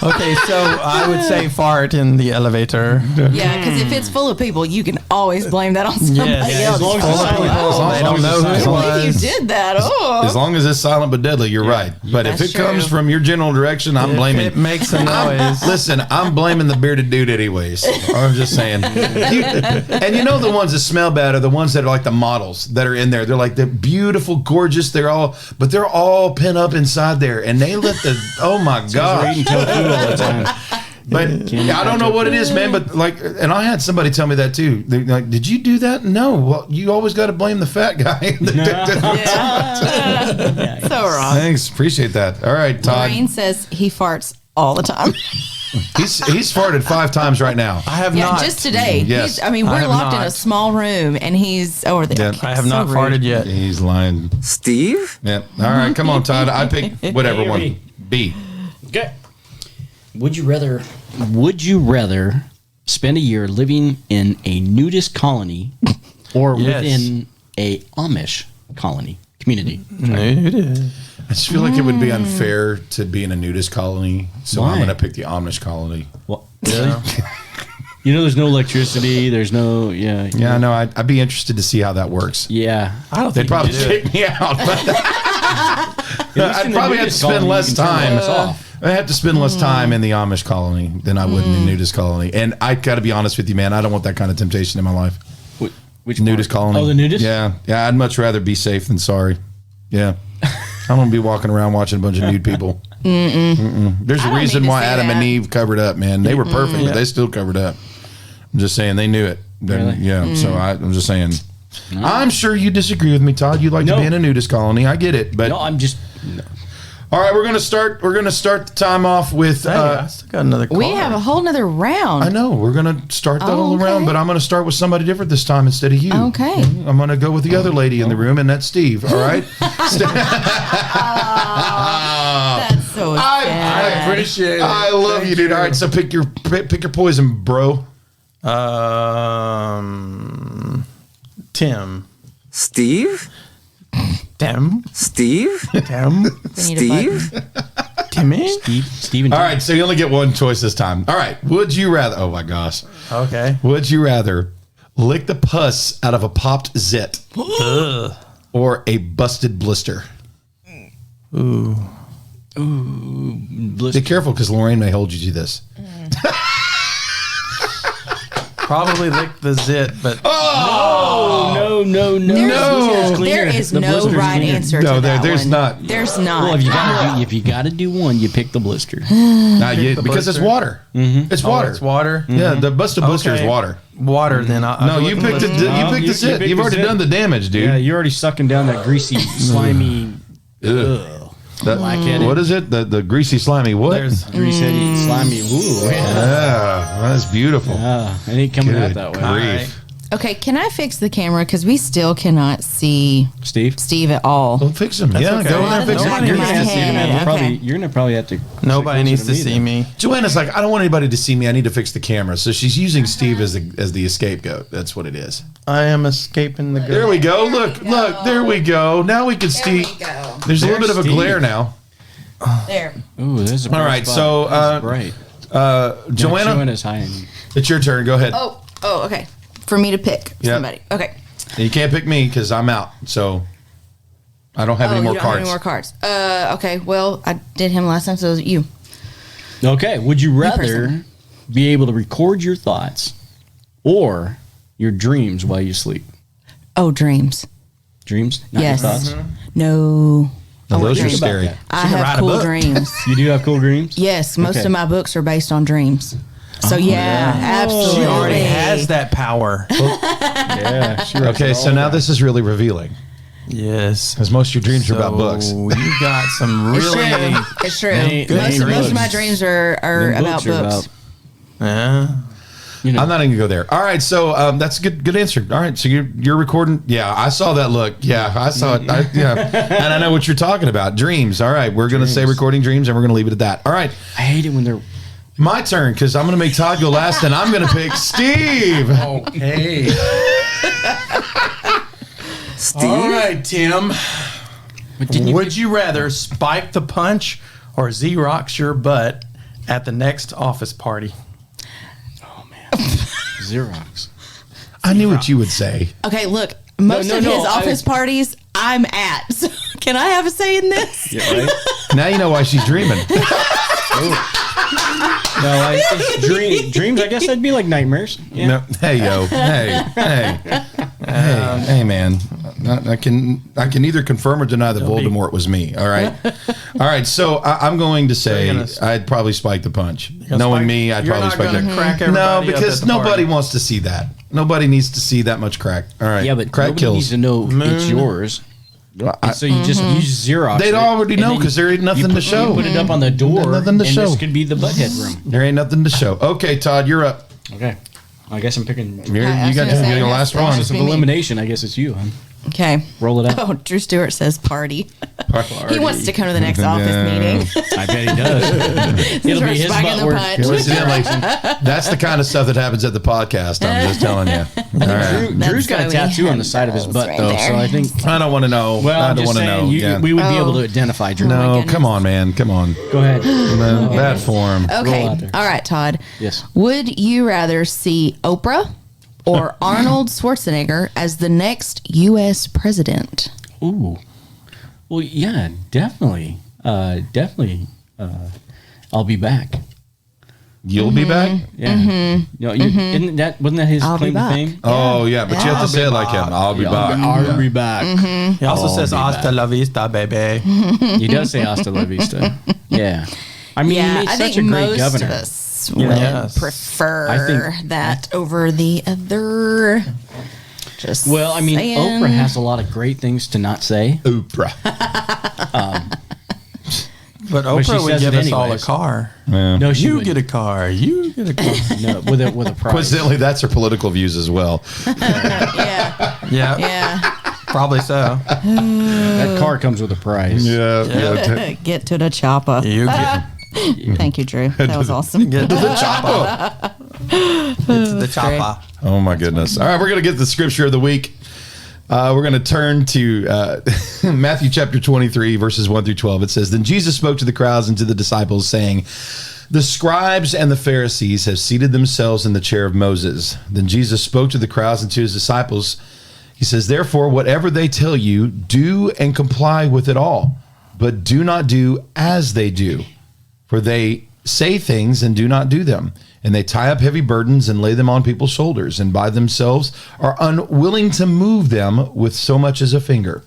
Speaker 4: Okay, so I would say fart in the elevator.
Speaker 2: Yeah, because if it's full of people, you can always blame that on somebody
Speaker 4: Yes,
Speaker 2: else.
Speaker 3: as long as
Speaker 4: Full
Speaker 3: it's
Speaker 4: of
Speaker 3: silent.
Speaker 4: people,
Speaker 1: As long-
Speaker 4: they
Speaker 1: as long
Speaker 4: don't
Speaker 1: as
Speaker 4: know
Speaker 1: it's
Speaker 4: who it
Speaker 1: silent.
Speaker 2: If you
Speaker 4: was.
Speaker 2: did that, oh.
Speaker 1: As long as it's silent but deadly, you're right. But if
Speaker 2: That's
Speaker 1: it comes
Speaker 2: true.
Speaker 1: from your general direction, I'm
Speaker 4: If
Speaker 1: blaming.
Speaker 4: it makes a noise.
Speaker 1: Listen, I'm blaming the bearded dude anyways. I'm just saying. And you know the ones that smell bad are the ones that are like the models that are in there. They're like they're beautiful, gorgeous. They're all pent up inside there, and they let the oh my
Speaker 3: We're
Speaker 1: god.
Speaker 3: eating tofu all the time.
Speaker 1: But I don't know what it is, man. But like, and I had somebody tell me that too. They're like, did you do that? No. Well, you always got to blame the fat guy.
Speaker 2: So wrong.
Speaker 1: Thanks, appreciate that. All right, Todd.
Speaker 2: Lorraine says he farts all the time.
Speaker 1: He's farted 5 times right now.
Speaker 4: I have
Speaker 2: Yeah,
Speaker 4: not.
Speaker 2: just today.
Speaker 1: Yes.
Speaker 2: I mean,
Speaker 4: I
Speaker 2: we're
Speaker 4: have
Speaker 2: locked in a
Speaker 4: not.
Speaker 2: small room, and he's over there.
Speaker 1: Yeah.
Speaker 4: I have not farted yet.
Speaker 1: He's lying.
Speaker 5: Steve?
Speaker 1: Yeah. All right, come on, Todd. I pick whatever
Speaker 3: A or
Speaker 1: one.
Speaker 3: B?
Speaker 1: B.
Speaker 3: Okay. Would you rather spend a year living in a nudist colony or
Speaker 4: Yes.
Speaker 3: within a Amish colony community?
Speaker 4: Nudist.
Speaker 1: I just feel like it would be unfair to be in a nudist colony, so I'm
Speaker 3: Why?
Speaker 1: going to pick the Amish colony.
Speaker 3: Well, really? You know, there's no electricity. There's no
Speaker 1: Yeah, I know. I'd be interested to see how that works.
Speaker 3: Yeah.
Speaker 4: I don't
Speaker 1: They'd
Speaker 4: think
Speaker 1: probably
Speaker 4: you do it.
Speaker 1: kick me out. I'd probably have to spend less time. I have to spend less time in the Amish colony than I would in the nudist colony. And I got to be honest with you, man. I don't want that kind of temptation in my life.
Speaker 3: Which
Speaker 1: nudist colony?
Speaker 3: Oh, the nudist?
Speaker 1: Yeah. I'd much rather be safe than sorry. Yeah. I don't want to be walking around watching a bunch of nude people. There's a reason why Adam and Eve covered up, man. They were perfect, but they still covered up. I'm just saying they knew it.
Speaker 3: Really?
Speaker 1: Yeah. So I'm just saying. No. I'm sure you disagree with me, Todd. You'd like to be in a nudist colony. I get it, but
Speaker 3: no, I'm just. No.
Speaker 1: All right, we're gonna start the time off with.
Speaker 4: I still got another card.
Speaker 2: We have a whole nother round.
Speaker 1: I know we're gonna start the whole round, but I'm gonna start with somebody different this time instead of you.
Speaker 2: Okay.
Speaker 1: I'm gonna go with the other lady in the room, and that's Steve. All right.
Speaker 2: That's so sad.
Speaker 1: I appreciate it. I love you, dude. All right, so pick your poison, bro.
Speaker 4: Tim.
Speaker 5: Steve?
Speaker 4: Tim.
Speaker 5: Steve?
Speaker 4: Tim.
Speaker 5: Steve?
Speaker 4: Timmy?
Speaker 3: Steve and
Speaker 1: All right, so you only get one choice this time. All right, would you rather? Oh my gosh.
Speaker 4: Okay.
Speaker 1: Would you rather lick the pus out of a popped zit or a busted blister?
Speaker 4: Ooh.
Speaker 1: Be careful because Lorraine may hold you to this.
Speaker 4: Probably lick the zit, but
Speaker 3: no.
Speaker 2: There is no right answer.
Speaker 1: No,
Speaker 2: to that
Speaker 1: there's
Speaker 2: one.
Speaker 1: not.
Speaker 2: There's not.
Speaker 3: Well, if you got to do one, you pick the blister.
Speaker 1: Because it's water. It's water.
Speaker 4: It's water.
Speaker 1: Yeah, the busted blister is water.
Speaker 4: Water. Then I'll
Speaker 1: you picked it. You picked the zit. You've already done the damage, dude.
Speaker 3: Yeah, you're already sucking down that greasy, slimy.
Speaker 1: What is it? The greasy, slimy what?
Speaker 4: There's
Speaker 3: Greasy, slimy. Ooh,
Speaker 1: Yeah, that's beautiful.
Speaker 3: it ain't coming out that way.
Speaker 1: Grief.
Speaker 2: Okay, can I fix the camera because we still cannot see
Speaker 3: Steve
Speaker 2: at all?
Speaker 1: Don't fix him.
Speaker 4: That's
Speaker 1: Yeah,
Speaker 4: okay.
Speaker 1: go in there and fix
Speaker 2: Nobody
Speaker 1: him.
Speaker 2: needs to see him.
Speaker 3: You're gonna probably have to.
Speaker 4: Nobody needs to see me.
Speaker 1: Joanna's like, I don't want anybody to see me. I need to fix the camera. So she's using Steve as the scapegoat. That's what it is.
Speaker 4: I am escaping the.
Speaker 1: There we go. Look. There we go. Now we can see. There's a little bit of a glare now.
Speaker 2: There.
Speaker 3: Ooh, there's a.
Speaker 1: All right, so
Speaker 3: right.
Speaker 1: Joanna's
Speaker 3: high.
Speaker 1: It's your turn. Go ahead.
Speaker 2: Oh, okay. For me to pick somebody. Okay.
Speaker 1: And you can't pick me because I'm out. So I don't have any more
Speaker 2: you don't have
Speaker 1: cards.
Speaker 2: any more cards. Okay. Well, I did him last time, so it was you.
Speaker 3: Okay. Would you rather
Speaker 2: person.
Speaker 3: be able to record your thoughts or your dreams while you sleep?
Speaker 2: Oh, dreams.
Speaker 3: Dreams? Not
Speaker 2: Yes.
Speaker 3: your thoughts?
Speaker 2: No.
Speaker 1: No, those are
Speaker 3: dreams about
Speaker 1: scary.
Speaker 3: that.
Speaker 2: I have cool dreams.
Speaker 3: You do have cool dreams?
Speaker 2: Yes, most
Speaker 3: Okay.
Speaker 2: of my books are based on dreams. So absolutely.
Speaker 4: She already has that power.
Speaker 3: Yeah. Sure.
Speaker 1: Okay, so now this is really revealing
Speaker 4: Yes.
Speaker 1: because most of your dreams are about books.
Speaker 4: You got some
Speaker 2: It's
Speaker 4: really.
Speaker 2: true. It's true.
Speaker 3: They ain't
Speaker 2: Most of my
Speaker 3: books.
Speaker 2: dreams are
Speaker 3: Them
Speaker 2: about
Speaker 3: are
Speaker 2: books.
Speaker 3: You know.
Speaker 1: I'm not even gonna go there. All right, so that's a good answer. All right, so you're recording. Yeah, I saw that look. Yeah, I saw it. And I know what you're talking about. Dreams. All right, we're gonna say recording dreams, and we're gonna leave it at that. All right,
Speaker 3: I hate it when they're.
Speaker 1: my turn because I'm gonna make Todd go last, and I'm gonna pick Steve.
Speaker 4: Okay.
Speaker 5: Steve?
Speaker 4: All right, Tim. Would you rather spike the punch or Xerox your butt at the next office party?
Speaker 3: Xerox.
Speaker 1: I knew what you would say.
Speaker 2: Okay, look, most of his office parties I'm at. So can I have a say in this?
Speaker 3: Yeah, right?
Speaker 1: Now you know why she's dreaming.
Speaker 3: No, it's dreams. I guess that'd be like nightmares. Yeah.
Speaker 1: No, hey yo, hey, man. I can neither confirm or deny that Voldemort was me. All right, So I'm going to say I'd probably spike the punch. Knowing me, I'd probably spike the
Speaker 4: crack.
Speaker 1: No, because nobody wants to see that. Nobody needs to see that much crack. All right,
Speaker 3: Yeah, but
Speaker 1: crack
Speaker 3: nobody
Speaker 1: kills.
Speaker 3: needs to know it's yours. And so you just use Xerox.
Speaker 1: They'd
Speaker 3: it,
Speaker 1: already
Speaker 3: and
Speaker 1: know
Speaker 3: then
Speaker 1: because there ain't nothing to show.
Speaker 3: You put it up on the door.
Speaker 1: Nothing to
Speaker 3: and
Speaker 1: show.
Speaker 3: This could be the butthead room.
Speaker 1: There ain't nothing to show. Okay, Todd, you're up.
Speaker 3: Okay. I guess I'm picking.
Speaker 1: You got your last one.
Speaker 3: Process of elimination. I guess it's you, huh?
Speaker 2: Okay.
Speaker 3: Roll it up.
Speaker 2: Oh, Drew Stewart says party. He wants to come to the next office meeting.
Speaker 3: I bet he does. It'll be his
Speaker 2: spiking the
Speaker 3: butt work.
Speaker 2: punch.
Speaker 1: Incidentally, that's the kind of stuff that happens at the podcast. I'm just telling you. All right.
Speaker 3: Drew's got a tattoo on the side of his butt,
Speaker 2: right
Speaker 3: though,
Speaker 2: there.
Speaker 3: so I think.
Speaker 1: I don't want to know.
Speaker 3: Well,
Speaker 1: I
Speaker 3: I'm
Speaker 1: don't
Speaker 3: just
Speaker 1: want to know.
Speaker 3: saying,
Speaker 1: Yeah.
Speaker 3: we would be able to identify Drew.
Speaker 1: No,
Speaker 2: goodness.
Speaker 1: come on, man. Come on.
Speaker 3: Go ahead.
Speaker 1: Bad form.
Speaker 2: Okay.
Speaker 3: Roll out there.
Speaker 2: All right, Todd.
Speaker 3: Yes.
Speaker 2: Would you rather see Oprah or Arnold Schwarzenegger as the next U.S. president?
Speaker 3: Ooh. Well, yeah, definitely. Definitely. I'll be back.
Speaker 1: You'll be back?
Speaker 3: Yeah. Wasn't that his
Speaker 2: I'll be
Speaker 3: claim to
Speaker 2: back.
Speaker 3: fame?
Speaker 1: Oh, yeah, but you have to say it like him. I'll be back.
Speaker 3: I'll be back.
Speaker 4: He also
Speaker 3: I'll
Speaker 4: says
Speaker 3: be
Speaker 4: "Hasta
Speaker 3: back."
Speaker 4: la vista, baby."
Speaker 3: He does say hasta la vista. Yeah. I mean, he
Speaker 2: Yeah,
Speaker 3: made
Speaker 2: I
Speaker 3: such
Speaker 2: think
Speaker 3: a great
Speaker 2: most
Speaker 3: governor.
Speaker 2: of us would
Speaker 4: Yes.
Speaker 2: prefer
Speaker 3: I think-
Speaker 2: that over the other. Just
Speaker 3: Well, I mean,
Speaker 2: saying.
Speaker 3: Oprah has a lot of great things to not say.
Speaker 1: Oprah.
Speaker 4: But
Speaker 3: But she
Speaker 4: Oprah would
Speaker 3: says
Speaker 4: give
Speaker 3: it
Speaker 4: us all a
Speaker 3: anyways.
Speaker 4: car.
Speaker 3: No, she
Speaker 4: You
Speaker 3: wouldn't.
Speaker 4: get a car. You get a car.
Speaker 3: No, with a prize.
Speaker 1: Coincidentally, that's her political views as well.
Speaker 2: Yeah,
Speaker 4: Yeah,
Speaker 2: yeah.
Speaker 4: probably so.
Speaker 3: That car comes with a prize.
Speaker 1: Yeah.
Speaker 2: Get to the chopper.
Speaker 4: You get,
Speaker 2: Thank you, Drew. That was awesome.
Speaker 4: get to the chopper. It's the chopper.
Speaker 1: Oh, my goodness. All right, we're going to get the scripture of the week. We're going to turn to Matthew chapter 23, verses 1 through 12. It says, Then Jesus spoke to the crowds and to the disciples, saying, The scribes and the Pharisees have seated themselves in the chair of Moses. Then Jesus spoke to the crowds and to his disciples. He says, Therefore, whatever they tell you, do and comply with it all. But do not do as they do. For they say things and do not do them. And they tie up heavy burdens and lay them on people's shoulders, and by themselves are unwilling to move them with so much as a finger.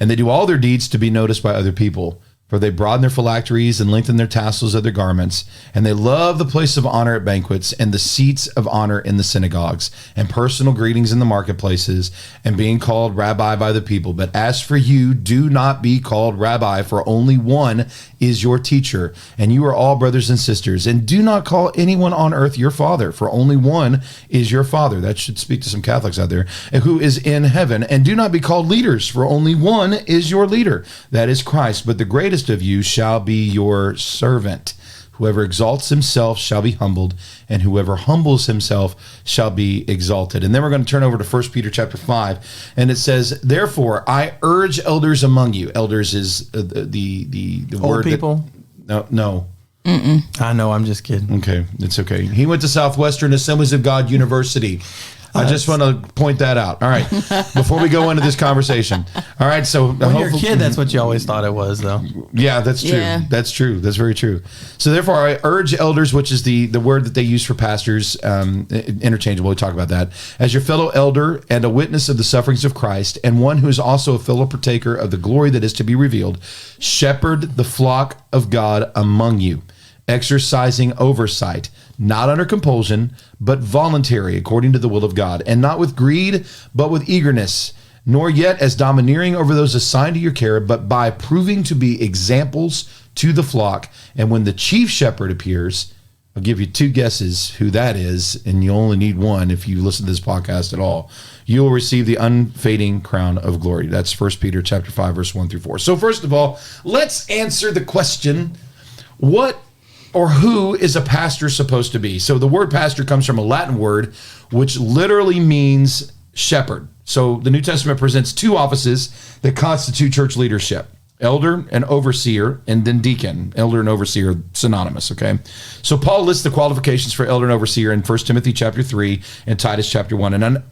Speaker 1: And they do all their deeds to be noticed by other people. For they broaden their phylacteries and lengthen their tassels of their garments. And they love the place of honor at banquets and the seats of honor in the synagogues and personal greetings in the marketplaces and being called rabbi by the people. But as for you, do not be called rabbi, for only one is your teacher. And you are all brothers and sisters. And do not call anyone on earth your father, for only one is your father. That should speak to some Catholics out there, who is in heaven. And do not be called leaders, for only one is your leader. That is Christ. But the greatest of you shall be your servant. Whoever exalts himself shall be humbled, and whoever humbles himself shall be exalted. And then we're going to turn over to 1 Peter chapter 5, and it says, Therefore, I urge elders among you. Elders is the
Speaker 4: Old
Speaker 1: word
Speaker 4: people.
Speaker 1: No.
Speaker 4: I know. I'm just kidding.
Speaker 1: Okay, it's okay. He went to Southwestern Assemblies of God University. I just want to point that out. All right, before we go into this conversation. All right, so
Speaker 4: When you're a kid, that's what you always thought it was, though.
Speaker 1: yeah, that's true.
Speaker 2: Yeah.
Speaker 1: That's true. That's very true. So therefore, I urge elders, which is the word that they use for pastors, interchangeable. We talk about that, as your fellow elder and a witness of the sufferings of Christ, and one who is also a fellow partaker of the glory that is to be revealed. Shepherd the flock of God among you, exercising oversight, not under compulsion, but voluntary, according to the will of God, and not with greed, but with eagerness, nor yet as domineering over those assigned to your care, but by proving to be examples to the flock. And when the chief shepherd appears, I'll give you two guesses who that is, and you only need one if you listen to this podcast at all. You will receive the unfading crown of glory. That's 1 Peter chapter 5, verse 1 through 4. So first of all, let's answer the question, what or who is a pastor supposed to be? So the word pastor comes from a Latin word, which literally means shepherd. So the New Testament presents two offices that constitute church leadership: elder and overseer, and then deacon. Elder and overseer, synonymous, okay? So Paul lists the qualifications for elder and overseer in 1 Timothy chapter 3 and Titus chapter 1. And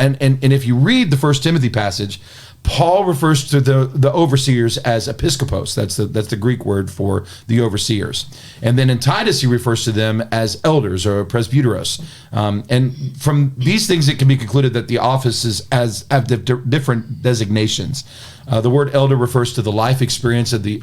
Speaker 1: if you read the 1 Timothy passage, Paul refers to the overseers as episkopos. That's the Greek word for the overseers. And then in Titus, he refers to them as elders or presbyteros. And from these things, it can be concluded that the offices have different designations. The word elder refers to the life experience of the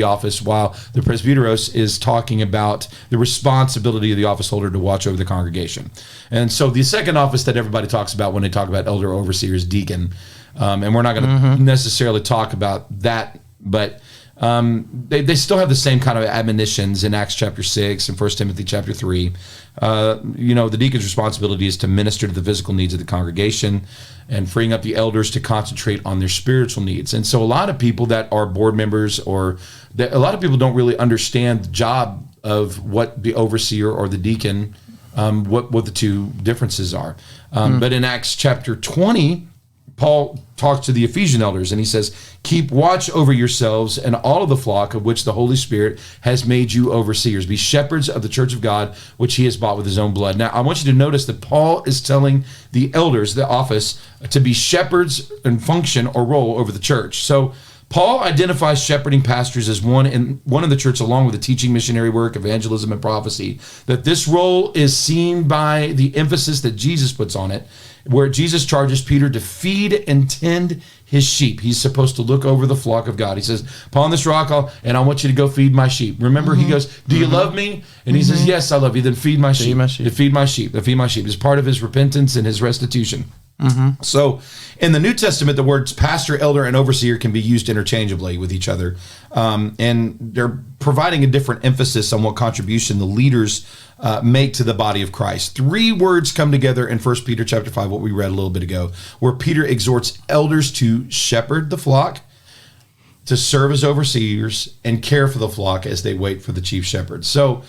Speaker 1: office, while the presbyteros is talking about the responsibility of the office holder to watch over the congregation. And so the second office that everybody talks about when they talk about elder or overseer is deacon. And we're not going to necessarily talk about that, but they still have the same kind of admonitions in Acts chapter 6 and 1 Timothy chapter 3. The deacon's responsibility is to minister to the physical needs of the congregation and freeing up the elders to concentrate on their spiritual needs. And so a lot of people that are board members a lot of people don't really understand the job of what the overseer or the deacon, what the two differences are. But in Acts chapter 20, Paul talks to the Ephesian elders and he says, keep watch over yourselves and all of the flock of which the Holy Spirit has made you overseers. Be shepherds of the church of God, which he has bought with his own blood. Now, I want you to notice that Paul is telling the elders, the office, to be shepherds and function or role over the church. So Paul identifies shepherding pastors as one in the church, along with the teaching, missionary work, evangelism, and prophecy. That this role is seen by the emphasis that Jesus puts on it, where Jesus charges Peter to feed and tend his sheep. He's supposed to look over the flock of God. He says, upon this rock, I want you to go feed my sheep. Remember, he goes, do you love me? And he says, yes, I love you. Then feed my sheep. Feed my sheep. Feed my sheep. It's part of his repentance and his restitution. So in the New Testament, the words pastor, elder, and overseer can be used interchangeably with each other. And they're providing a different emphasis on what contribution the leaders make to the body of Christ. 3 words come together in 1 Peter chapter 5, what we read a little bit ago, where Peter exhorts elders to shepherd the flock, to serve as overseers, and care for the flock as they wait for the chief shepherd. So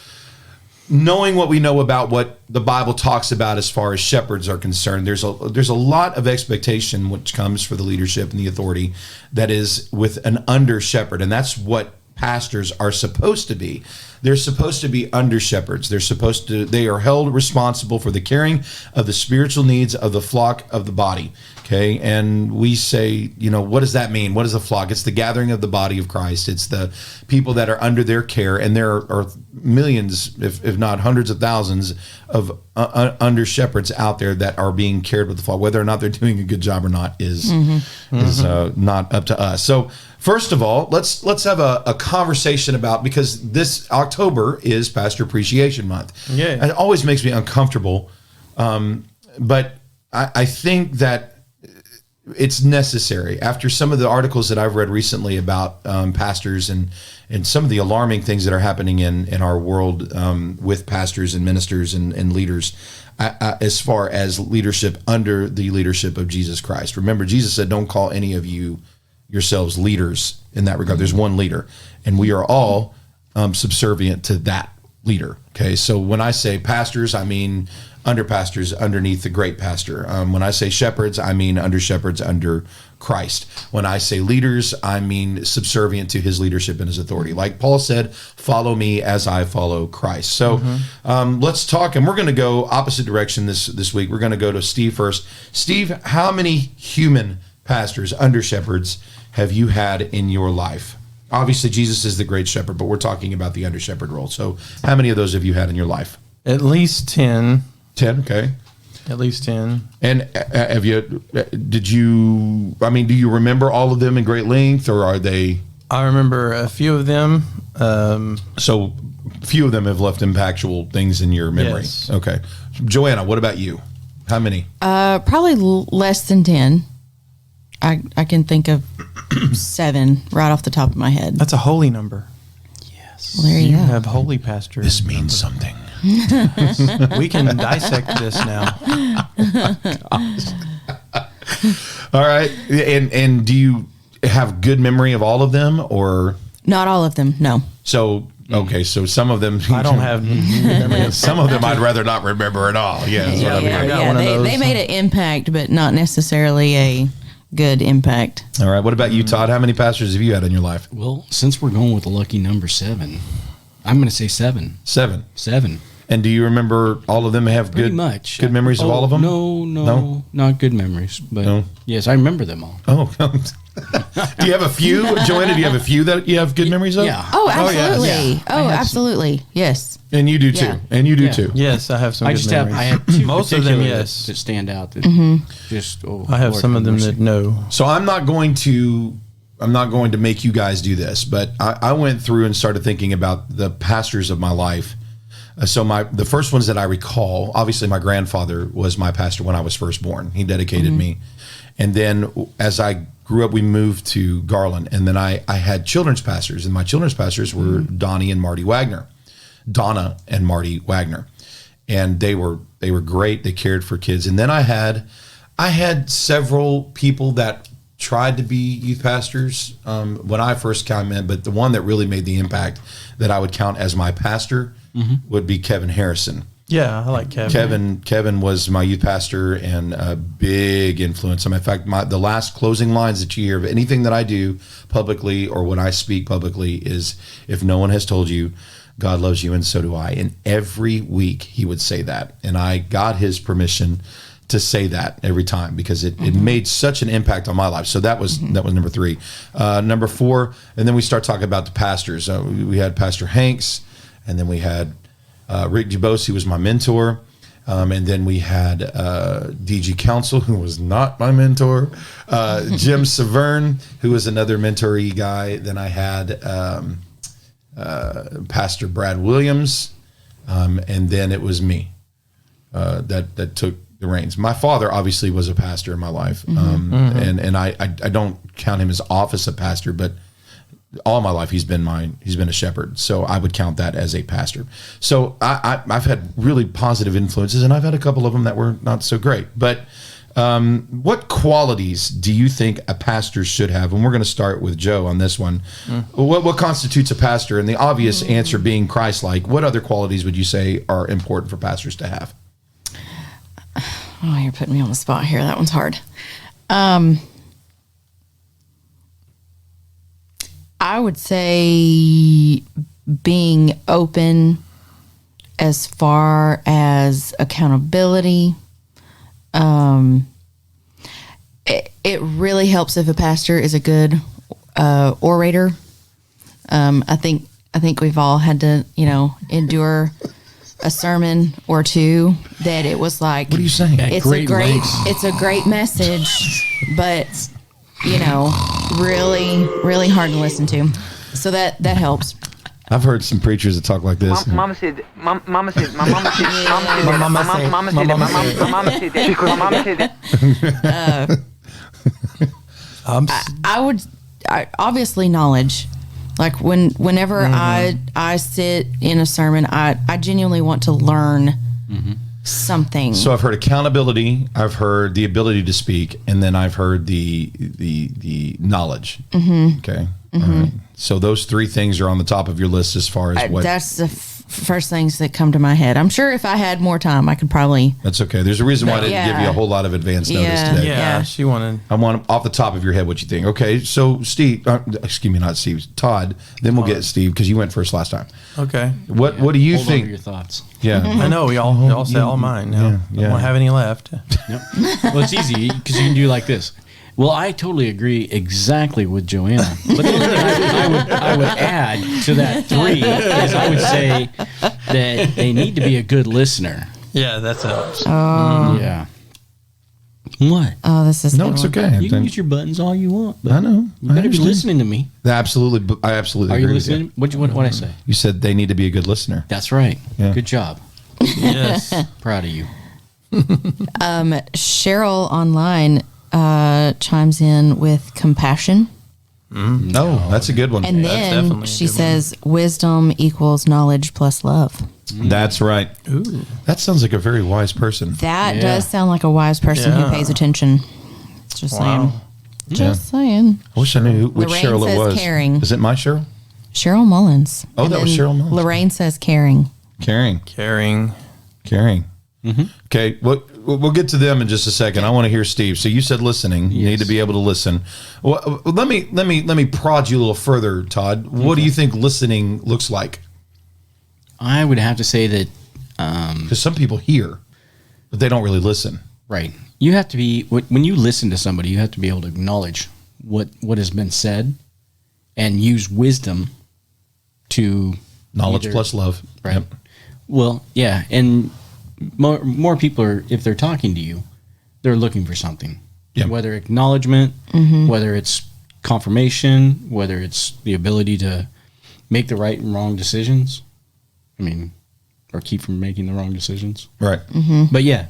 Speaker 1: knowing what we know about what the Bible talks about as far as shepherds are concerned, there's a lot of expectation which comes for the leadership and the authority that is with an under shepherd, and that's what pastors are supposed to be. They're supposed to be under shepherds. They are held responsible for the caring of the spiritual needs of the flock of the body. Okay. And we say, what does that mean? What is a flock? It's the gathering of the body of Christ. It's the people that are under their care. And there are millions, if not hundreds of thousands of under shepherds out there that are being cared with the flock. Whether or not they're doing a good job or not is not up to us. So first of all, let's have a conversation about, because this October is Pastor Appreciation Month. Yeah. And it always makes me uncomfortable. But I think that it's necessary after some of the articles that I've read recently about pastors and some of the alarming things that are happening in our world with pastors and ministers and leaders as far as leadership under the leadership of Jesus Christ. Remember, Jesus said, don't call any of you yourselves leaders in that regard. There's one leader, and we are all subservient to that leader. Okay, so when I say pastors, I mean under pastors underneath the great pastor. When I say shepherds, I mean under shepherds under Christ. When I say leaders, I mean subservient to his leadership and his authority. Like Paul said, follow me as I follow Christ. So let's talk, and we're going to go opposite direction this week. We're going to go to Steve first. Steve, how many human pastors, under shepherds, have you had in your life? Obviously, Jesus is the great shepherd, but we're talking about the under shepherd role. So how many of those have you had in your life?
Speaker 4: At least 10.
Speaker 1: 10, okay.
Speaker 4: At least 10.
Speaker 1: And do you remember all of them in great length, or are they?
Speaker 4: I remember a few of them.
Speaker 1: So few of them have left impactful things in your memory.
Speaker 4: Yes.
Speaker 1: Okay. Joanna, what about you? How many?
Speaker 2: Probably less than 10. I can think of 7 right off the top of my head.
Speaker 4: That's a holy number.
Speaker 3: Yes.
Speaker 2: Well, there you go.
Speaker 4: have holy pastors.
Speaker 1: This means something.
Speaker 4: We can dissect this now.
Speaker 1: All right. And do you have good memory of all of them, or?
Speaker 2: Not all of them, no.
Speaker 1: So, okay. So some of them.
Speaker 4: I don't have memory of
Speaker 1: some of them I'd rather not remember at all. Yeah. That's what I mean.
Speaker 4: I got one of those.
Speaker 2: They made an impact, but not necessarily a good impact.
Speaker 1: All right. What about you, Todd? How many pastors have you had in your life?
Speaker 3: Well, since we're going with the lucky number 7, I'm going to say 7.
Speaker 1: 7.
Speaker 3: 7.
Speaker 1: And do you remember all of them have
Speaker 3: Pretty much
Speaker 1: good memories of all of them?
Speaker 3: No, not good memories. But
Speaker 1: No?
Speaker 3: yes, I remember them all.
Speaker 1: Oh. Do you have a few, Joanna? Do you have a few that you have good memories of?
Speaker 3: Yeah.
Speaker 2: Oh, absolutely.
Speaker 3: Yeah.
Speaker 2: Oh, absolutely. Yes.
Speaker 1: And you do too.
Speaker 2: Yeah.
Speaker 1: And you do
Speaker 3: Yeah.
Speaker 1: too.
Speaker 4: Yes, I have some
Speaker 3: I
Speaker 4: good
Speaker 3: just
Speaker 4: memories.
Speaker 3: I have 2
Speaker 4: Most of them,
Speaker 3: particular
Speaker 4: yes.
Speaker 3: that stand out. That just
Speaker 4: I have
Speaker 3: Lord
Speaker 4: some of them
Speaker 3: mercy.
Speaker 4: that no.
Speaker 1: So I'm not going to make you guys do this, but I went through and started thinking about the pastors of my life. So the first ones that I recall, obviously my grandfather was my pastor when I was first born. He dedicated me. And then as I grew up, we moved to Garland, and then I had children's pastors, and my children's pastors were Donna and Marty Wagner. And they were great. They cared for kids. And then I had several people that tried to be youth pastors when I first came in, but the one that really made the impact that I would count as my pastor would be Kevin Harrison.
Speaker 4: Yeah, I like Kevin.
Speaker 1: Kevin was my youth pastor and a big influence. In fact, the last closing lines that you hear of anything that I do publicly or when I speak publicly is, if no one has told you, God loves you and so do I. And every week he would say that. And I got his permission to say that every time because it made such an impact on my life. So that was number 3. Number 4, and then we start talking about the pastors. We had Pastor Hanks, and then we had Rick Dubose, who was my mentor. And then we had DG Council, who was not my mentor. Jim Severn, who was another mentoree guy. Then I had Pastor Brad Williams. And then it was me that took the reins. My father obviously was a pastor in my life. And I don't count him as office a pastor, but all my life he's been a shepherd, so I would count that as a pastor. So I've had really positive influences, and I've had a couple of them that were not so great. But what qualities do you think a pastor should have? And we're going to start with Joe on this one. What constitutes a pastor? And the obvious answer being Christ-like. What other qualities would you say are important for pastors to have?
Speaker 2: Oh, you're putting me on the spot here. That one's hard. I would say being open as far as accountability. It really helps if a pastor is a good orator. I think we've all had to, endure a sermon or two that it was like,
Speaker 1: What are you saying?
Speaker 2: It's a great message, but really, really hard to listen to. So that helps.
Speaker 1: I've heard some preachers that talk like this.
Speaker 7: Mama said that. Mama said that.
Speaker 2: I obviously knowledge. Like whenever I sit in a sermon, I genuinely want to learn something.
Speaker 1: So I've heard accountability, I've heard the ability to speak, and then I've heard the knowledge. Okay. All right. So those 3 things are on the top of your list as far as what.
Speaker 2: That's the first things that come to my head. I'm sure if I had more time, I could probably.
Speaker 1: That's okay. There's a reason why I didn't give you a whole lot of advance notice today.
Speaker 4: Yeah, she wanted.
Speaker 1: I want off the top of your head what you think. Okay, so Steve, excuse me, not Steve, Todd. Then we'll get Steve because you went first last time.
Speaker 4: Okay.
Speaker 1: What do you
Speaker 3: Hold on
Speaker 1: think?
Speaker 3: to your thoughts.
Speaker 1: Yeah,
Speaker 4: I know we all said all mine now.
Speaker 1: Yeah.
Speaker 4: I don't have any left.
Speaker 3: Yep. Well, it's easy because you can do like this. Well, I totally agree exactly with Joanna. But the only thing I would add to that 3 is I would say that they need to be a good listener.
Speaker 4: Yeah, that's helps.
Speaker 3: Yeah. What?
Speaker 2: Oh, this is
Speaker 1: no, it's okay.
Speaker 3: You can use your buttons all you want. But
Speaker 1: I know.
Speaker 3: You better be listening to me.
Speaker 1: I absolutely
Speaker 3: Are
Speaker 1: agree
Speaker 3: you
Speaker 1: with
Speaker 3: listening? What I say?
Speaker 1: You said they need to be a good listener.
Speaker 3: That's right.
Speaker 1: Yeah.
Speaker 3: Good job.
Speaker 4: Yes.
Speaker 3: Proud of you.
Speaker 2: Cheryl online chimes in with compassion.
Speaker 1: Oh, that's a good one.
Speaker 2: And
Speaker 4: that's
Speaker 2: then
Speaker 4: definitely a
Speaker 2: she
Speaker 4: good one.
Speaker 2: says wisdom equals knowledge plus love.
Speaker 1: That's right.
Speaker 4: Ooh.
Speaker 1: That sounds like a very wise person.
Speaker 2: That
Speaker 3: Yeah.
Speaker 2: does sound like a wise person
Speaker 4: Yeah.
Speaker 2: who pays attention. Just saying.
Speaker 4: Wow.
Speaker 2: Just saying.
Speaker 1: I wish I knew which
Speaker 2: Lorraine
Speaker 1: Cheryl it
Speaker 2: says
Speaker 1: was.
Speaker 2: caring.
Speaker 1: Is it my Cheryl?
Speaker 2: Cheryl Mullins.
Speaker 1: Oh,
Speaker 2: And
Speaker 1: that was
Speaker 2: then
Speaker 1: Cheryl Mullins.
Speaker 2: Lorraine says caring.
Speaker 1: Caring.
Speaker 4: Caring.
Speaker 1: Okay, we'll get to them in just a second. I want to hear Steve. So you said listening. You need to be able to listen. Well, let me prod you a little further, Todd. What do you think listening looks like?
Speaker 3: I would have to say that,
Speaker 1: Because some people hear, but they don't really listen.
Speaker 3: right. You have to be, when you listen to somebody, you have to be able to acknowledge what has been said and use wisdom to
Speaker 1: Knowledge
Speaker 3: either-
Speaker 1: plus love.
Speaker 3: Right.
Speaker 1: Yep.
Speaker 3: Well, yeah, and more people are, if they're talking to you, they're looking for something.
Speaker 1: Yep.
Speaker 3: Whether acknowledgement, whether it's confirmation, whether it's the ability to make the right and wrong decisions. I mean, or keep from making the wrong decisions.
Speaker 1: Right.
Speaker 3: But yeah,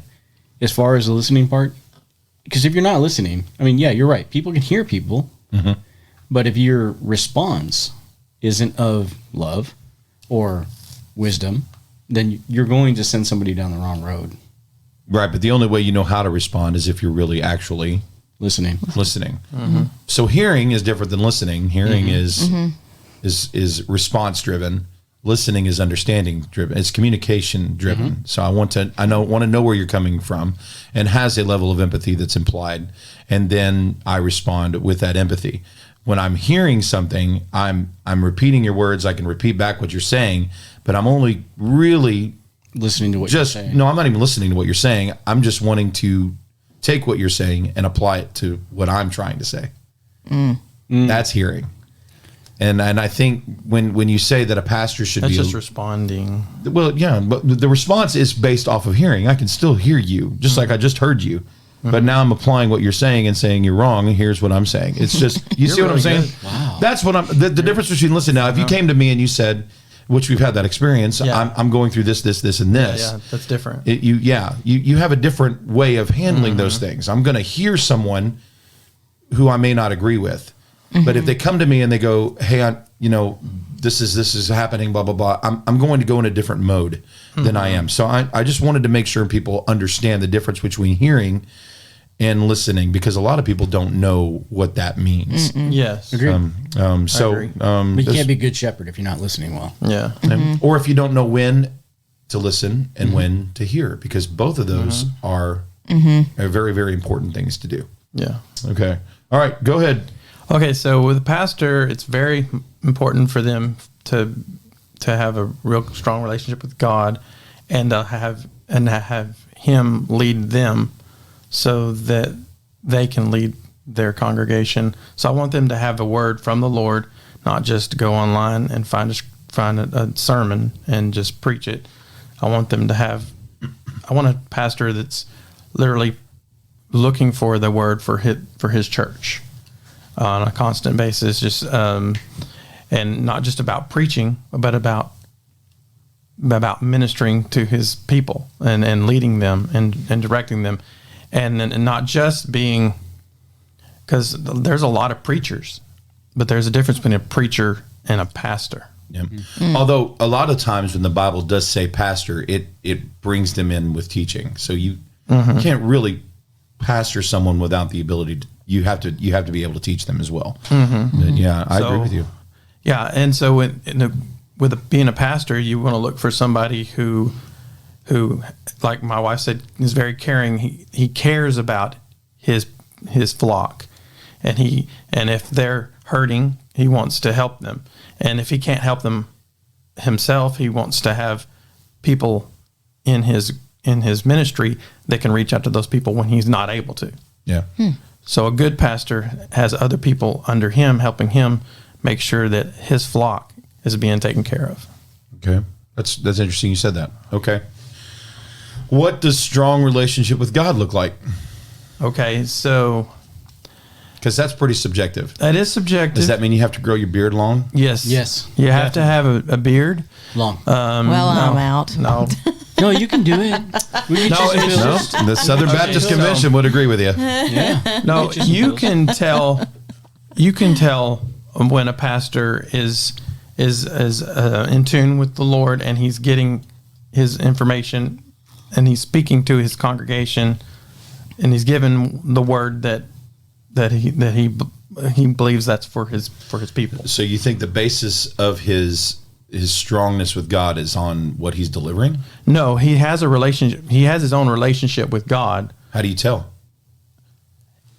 Speaker 3: as far as the listening part, because if you're not listening, I mean, yeah, you're right. People can hear people, but if your response isn't of love or wisdom, then you're going to send somebody down the wrong road.
Speaker 1: Right. But the only way you know how to respond is if you're really actually
Speaker 3: Listening.
Speaker 1: So hearing is different than listening. Hearing is response driven. Listening is understanding driven. It's communication driven. So I want to know where you're coming from, and has a level of empathy that's implied, and then I respond with that empathy. When I'm hearing something, I'm repeating your words. I can repeat back what you're saying, but I'm only really
Speaker 3: listening to what you're
Speaker 1: just
Speaker 3: saying.
Speaker 1: no, I'm not even listening to what you're saying. I'm just wanting to take what you're saying and apply it to what I'm trying to say. That's hearing. And I think when you say that a pastor should
Speaker 4: That's
Speaker 1: be
Speaker 4: just responding.
Speaker 1: well, yeah, but the response is based off of hearing. I can still hear you, just like I just heard you. But now I'm applying what you're saying and saying you're wrong, and here's what I'm saying. It's just, you see what I'm
Speaker 4: really
Speaker 1: saying?
Speaker 4: good.
Speaker 3: Wow.
Speaker 1: That's what the difference between, listen now, if you came to me and you said, which we've had that experience,
Speaker 4: Yeah.
Speaker 1: I'm going through this, and this.
Speaker 4: Yeah, that's different.
Speaker 1: You have a different way of handling those things. I'm going to hear someone who I may not agree with. But if they come to me and they go, hey, this is happening, blah, blah, blah, I'm going to go in a different mode than I am. So I just wanted to make sure people understand the difference between hearing and listening, because a lot of people don't know what that means.
Speaker 4: Yes.
Speaker 3: Agreed.
Speaker 1: So,
Speaker 4: agree.
Speaker 3: But you
Speaker 1: this-
Speaker 3: can't be a good shepherd if you're not listening well.
Speaker 4: Yeah.
Speaker 1: or if you don't know when to listen and when to hear, because both of those are very, very important things to do.
Speaker 4: Yeah.
Speaker 1: Okay. All right. Go ahead.
Speaker 4: Okay, so with a pastor, it's very important for them to have a real strong relationship with God, and to have Him lead them, so that they can lead their congregation. So I want them to have a word from the Lord, not just go online and find a sermon and just preach it. I want them to have. I want a pastor that's literally looking for the word for his church on a constant basis, just and not just about preaching, but about ministering to his people and leading them and directing them, and not just being, because there's a lot of preachers, but there's a difference between a preacher and a pastor.
Speaker 1: Yeah. Although a lot of times when the Bible does say pastor, it brings them in with teaching. So you can't really pastor someone without the ability to. You have to be able to teach them as well. And yeah, I agree with you.
Speaker 4: Yeah, and so with being a pastor, you want to look for somebody who, like my wife said, is very caring. He cares about his flock, and if they're hurting, he wants to help them. And if he can't help them himself, he wants to have people in his ministry that can reach out to those people when he's not able to.
Speaker 1: Yeah.
Speaker 4: So a good pastor has other people under him helping him make sure that his flock is being taken care of.
Speaker 1: Okay. That's interesting you said that. Okay. What does strong relationship with God look like?
Speaker 4: Okay, so
Speaker 1: Because that's pretty subjective.
Speaker 4: that is subjective.
Speaker 1: Does that mean you have to grow your beard long?
Speaker 4: Yes.
Speaker 3: Yes.
Speaker 4: You have to have a beard.
Speaker 3: Long.
Speaker 2: Well, I'm out.
Speaker 4: No.
Speaker 3: No, you can do it. We
Speaker 4: No, it's
Speaker 1: No, the Southern Baptist
Speaker 3: so-
Speaker 1: Convention would agree with you.
Speaker 3: Yeah.
Speaker 4: No, you can tell. You can tell when a pastor is in tune with the Lord, and he's getting his information, and he's speaking to his congregation, and he's given the word that he believes that's for his people.
Speaker 1: So you think the basis of his strongness with God is on what he's delivering?
Speaker 4: No, he has a relationship. He has his own relationship with God.
Speaker 1: How do you tell?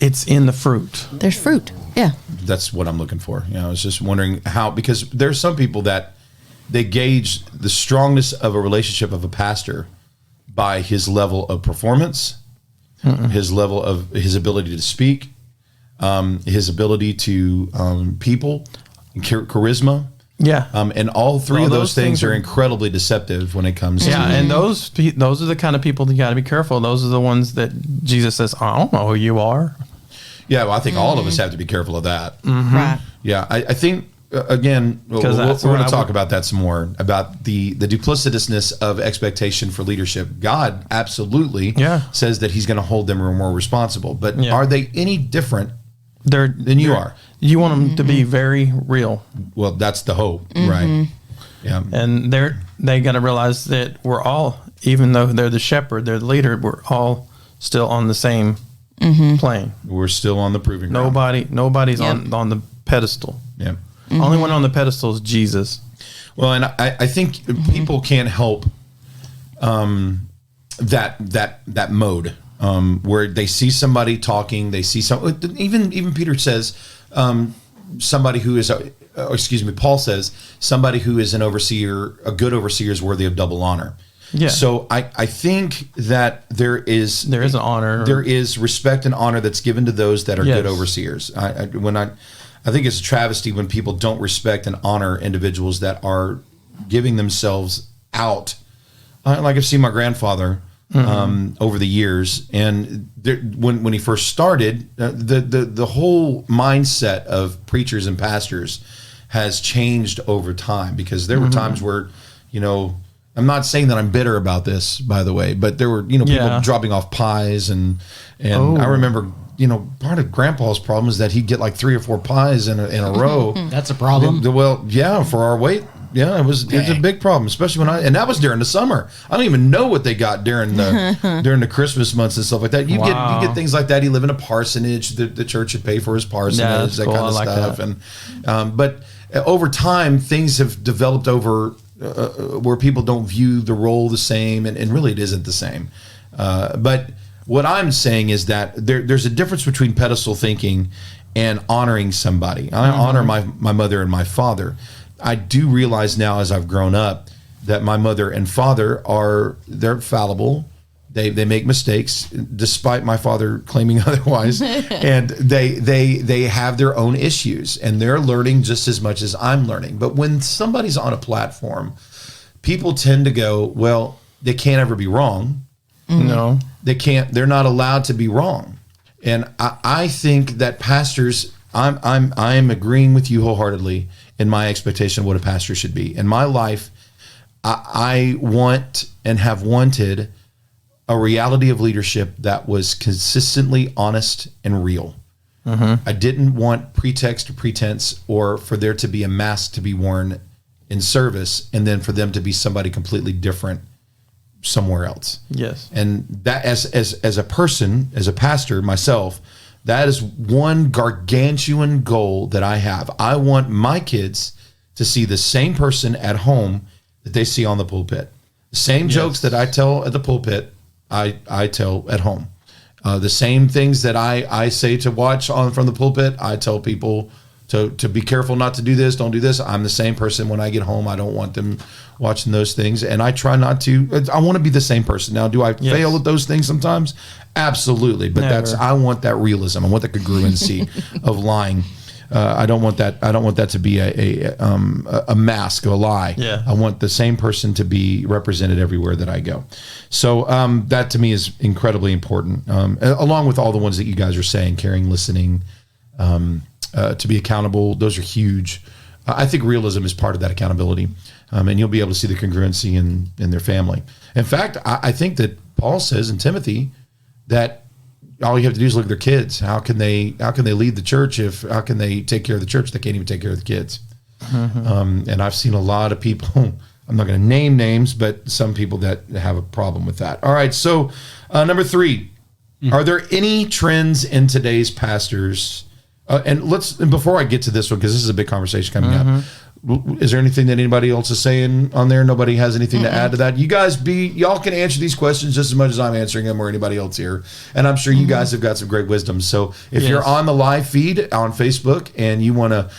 Speaker 4: It's in the fruit.
Speaker 2: There's fruit. Yeah.
Speaker 1: That's what I'm looking for. I was just wondering how, because there's some people that they gauge the strongness of a relationship of a pastor by his level of performance, his level of his ability to speak, his ability to people, charisma.
Speaker 4: Yeah.
Speaker 1: And all three
Speaker 4: Well,
Speaker 1: of those things are
Speaker 4: are-
Speaker 1: incredibly deceptive when it comes
Speaker 4: Yeah,
Speaker 1: to.
Speaker 4: and those are the kind of people that you got to be careful. Those are the ones that Jesus says, "I don't know who you are."
Speaker 1: Yeah, well, I think all of us have to be careful of that.
Speaker 2: Right.
Speaker 1: Yeah, I think again we're
Speaker 4: 'Cause
Speaker 1: going
Speaker 4: that's
Speaker 1: to
Speaker 4: where I
Speaker 1: talk
Speaker 4: would-
Speaker 1: about that some more, about the duplicitousness of expectation for leadership. God absolutely says that He's going to hold them more responsible, but
Speaker 4: Yeah.
Speaker 1: are they any different
Speaker 4: Than
Speaker 1: you are?
Speaker 4: You want them to be very real,
Speaker 1: Well, that's the hope, right? Yeah,
Speaker 4: and they got to realize that we're all, even though they're the shepherd, they're the leader, we're all still on the same plane.
Speaker 1: we're still on the proving ground.
Speaker 4: Nobody's
Speaker 2: Yep.
Speaker 4: on the pedestal.
Speaker 1: Yeah.
Speaker 4: Only one on the pedestal is Jesus.
Speaker 1: Well, and I think people can't help that mode where they see somebody talking, they see even Peter says somebody who is Paul says somebody who is an overseer, a good overseer, is worthy of double honor.
Speaker 4: Yeah.
Speaker 1: So I think that there is
Speaker 4: an honor.
Speaker 1: There is respect and honor that's given to those that are
Speaker 4: Yes.
Speaker 1: good overseers. I think it's a travesty when people don't respect and honor individuals that are giving themselves out. Like I've seen my grandfather over the years, and when he first started, the whole mindset of preachers and pastors has changed over time, because there were times where, I'm not saying that I'm bitter about this, by the way, but there were, people dropping off pies and I remember, part of Grandpa's problem is that he'd get like 3 or 4 pies in a row.
Speaker 3: That's a problem.
Speaker 1: Well, yeah, for our weight. Yeah, it was a big problem, especially and that was during the summer. I don't even know what they got during the Christmas months and stuff like that. You get things like that. He lived in a parsonage. The church would pay for his parsonage, that kind of stuff. That. And but over time, things have developed over where people don't view the role the same, and really it isn't the same. But what I'm saying is that there's a difference between pedestal thinking and honoring somebody. I honor my mother and my father. I do realize now, as I've grown up, that my mother and father they're fallible. They make mistakes, despite my father claiming otherwise, and they have their own issues, and they're learning just as much as I'm learning. But when somebody's on a platform, people tend to go, well, they can't ever be wrong.
Speaker 4: No,
Speaker 1: they can't. They're not allowed to be wrong. And I think that pastors, I'm agreeing with you wholeheartedly in my expectation of what a pastor should be. In my life, I want and have wanted a reality of leadership that was consistently honest and real. I didn't want pretext or pretense, or for there to be a mask to be worn in service and then for them to be somebody completely different somewhere else.
Speaker 4: Yes.
Speaker 1: And that as a person, as a pastor myself, that is one gargantuan goal that I have. I want my kids to see the same person at home that they see on the pulpit. The same jokes that I tell at the pulpit, I tell at home. The same things that I say to watch from the pulpit, I tell people to be careful not to do this, don't do this. I'm the same person when I get home. I don't want them watching those things, and I try not to. I want to be the same person. Now, do I fail at those things sometimes? Absolutely, but I want that realism. I want the congruency of lying. I don't want that. I don't want that to be a mask of a lie.
Speaker 4: Yeah.
Speaker 1: I want the same person to be represented everywhere that I go. So that to me is incredibly important, along with all the ones that you guys are saying: caring, listening, to be accountable. Those are huge. I think realism is part of that accountability, and you'll be able to see the congruency in their family. In fact, I think that Paul says in Timothy that all you have to do is look at their kids. How can they lead the church how can they take care of the church? They can't even take care of the kids. And I've seen a lot of people, I'm not going to name names, but some people that have a problem with that. All right. So number 3, are there any trends in today's pastors? And before I get to this one, because this is a big conversation coming up, is there anything that anybody else is saying on there? Nobody has anything to add to that? Y'all can answer these questions just as much as I'm answering them, or anybody else here. And I'm sure you guys have got some great wisdom. So if you're on the live feed on Facebook and you want to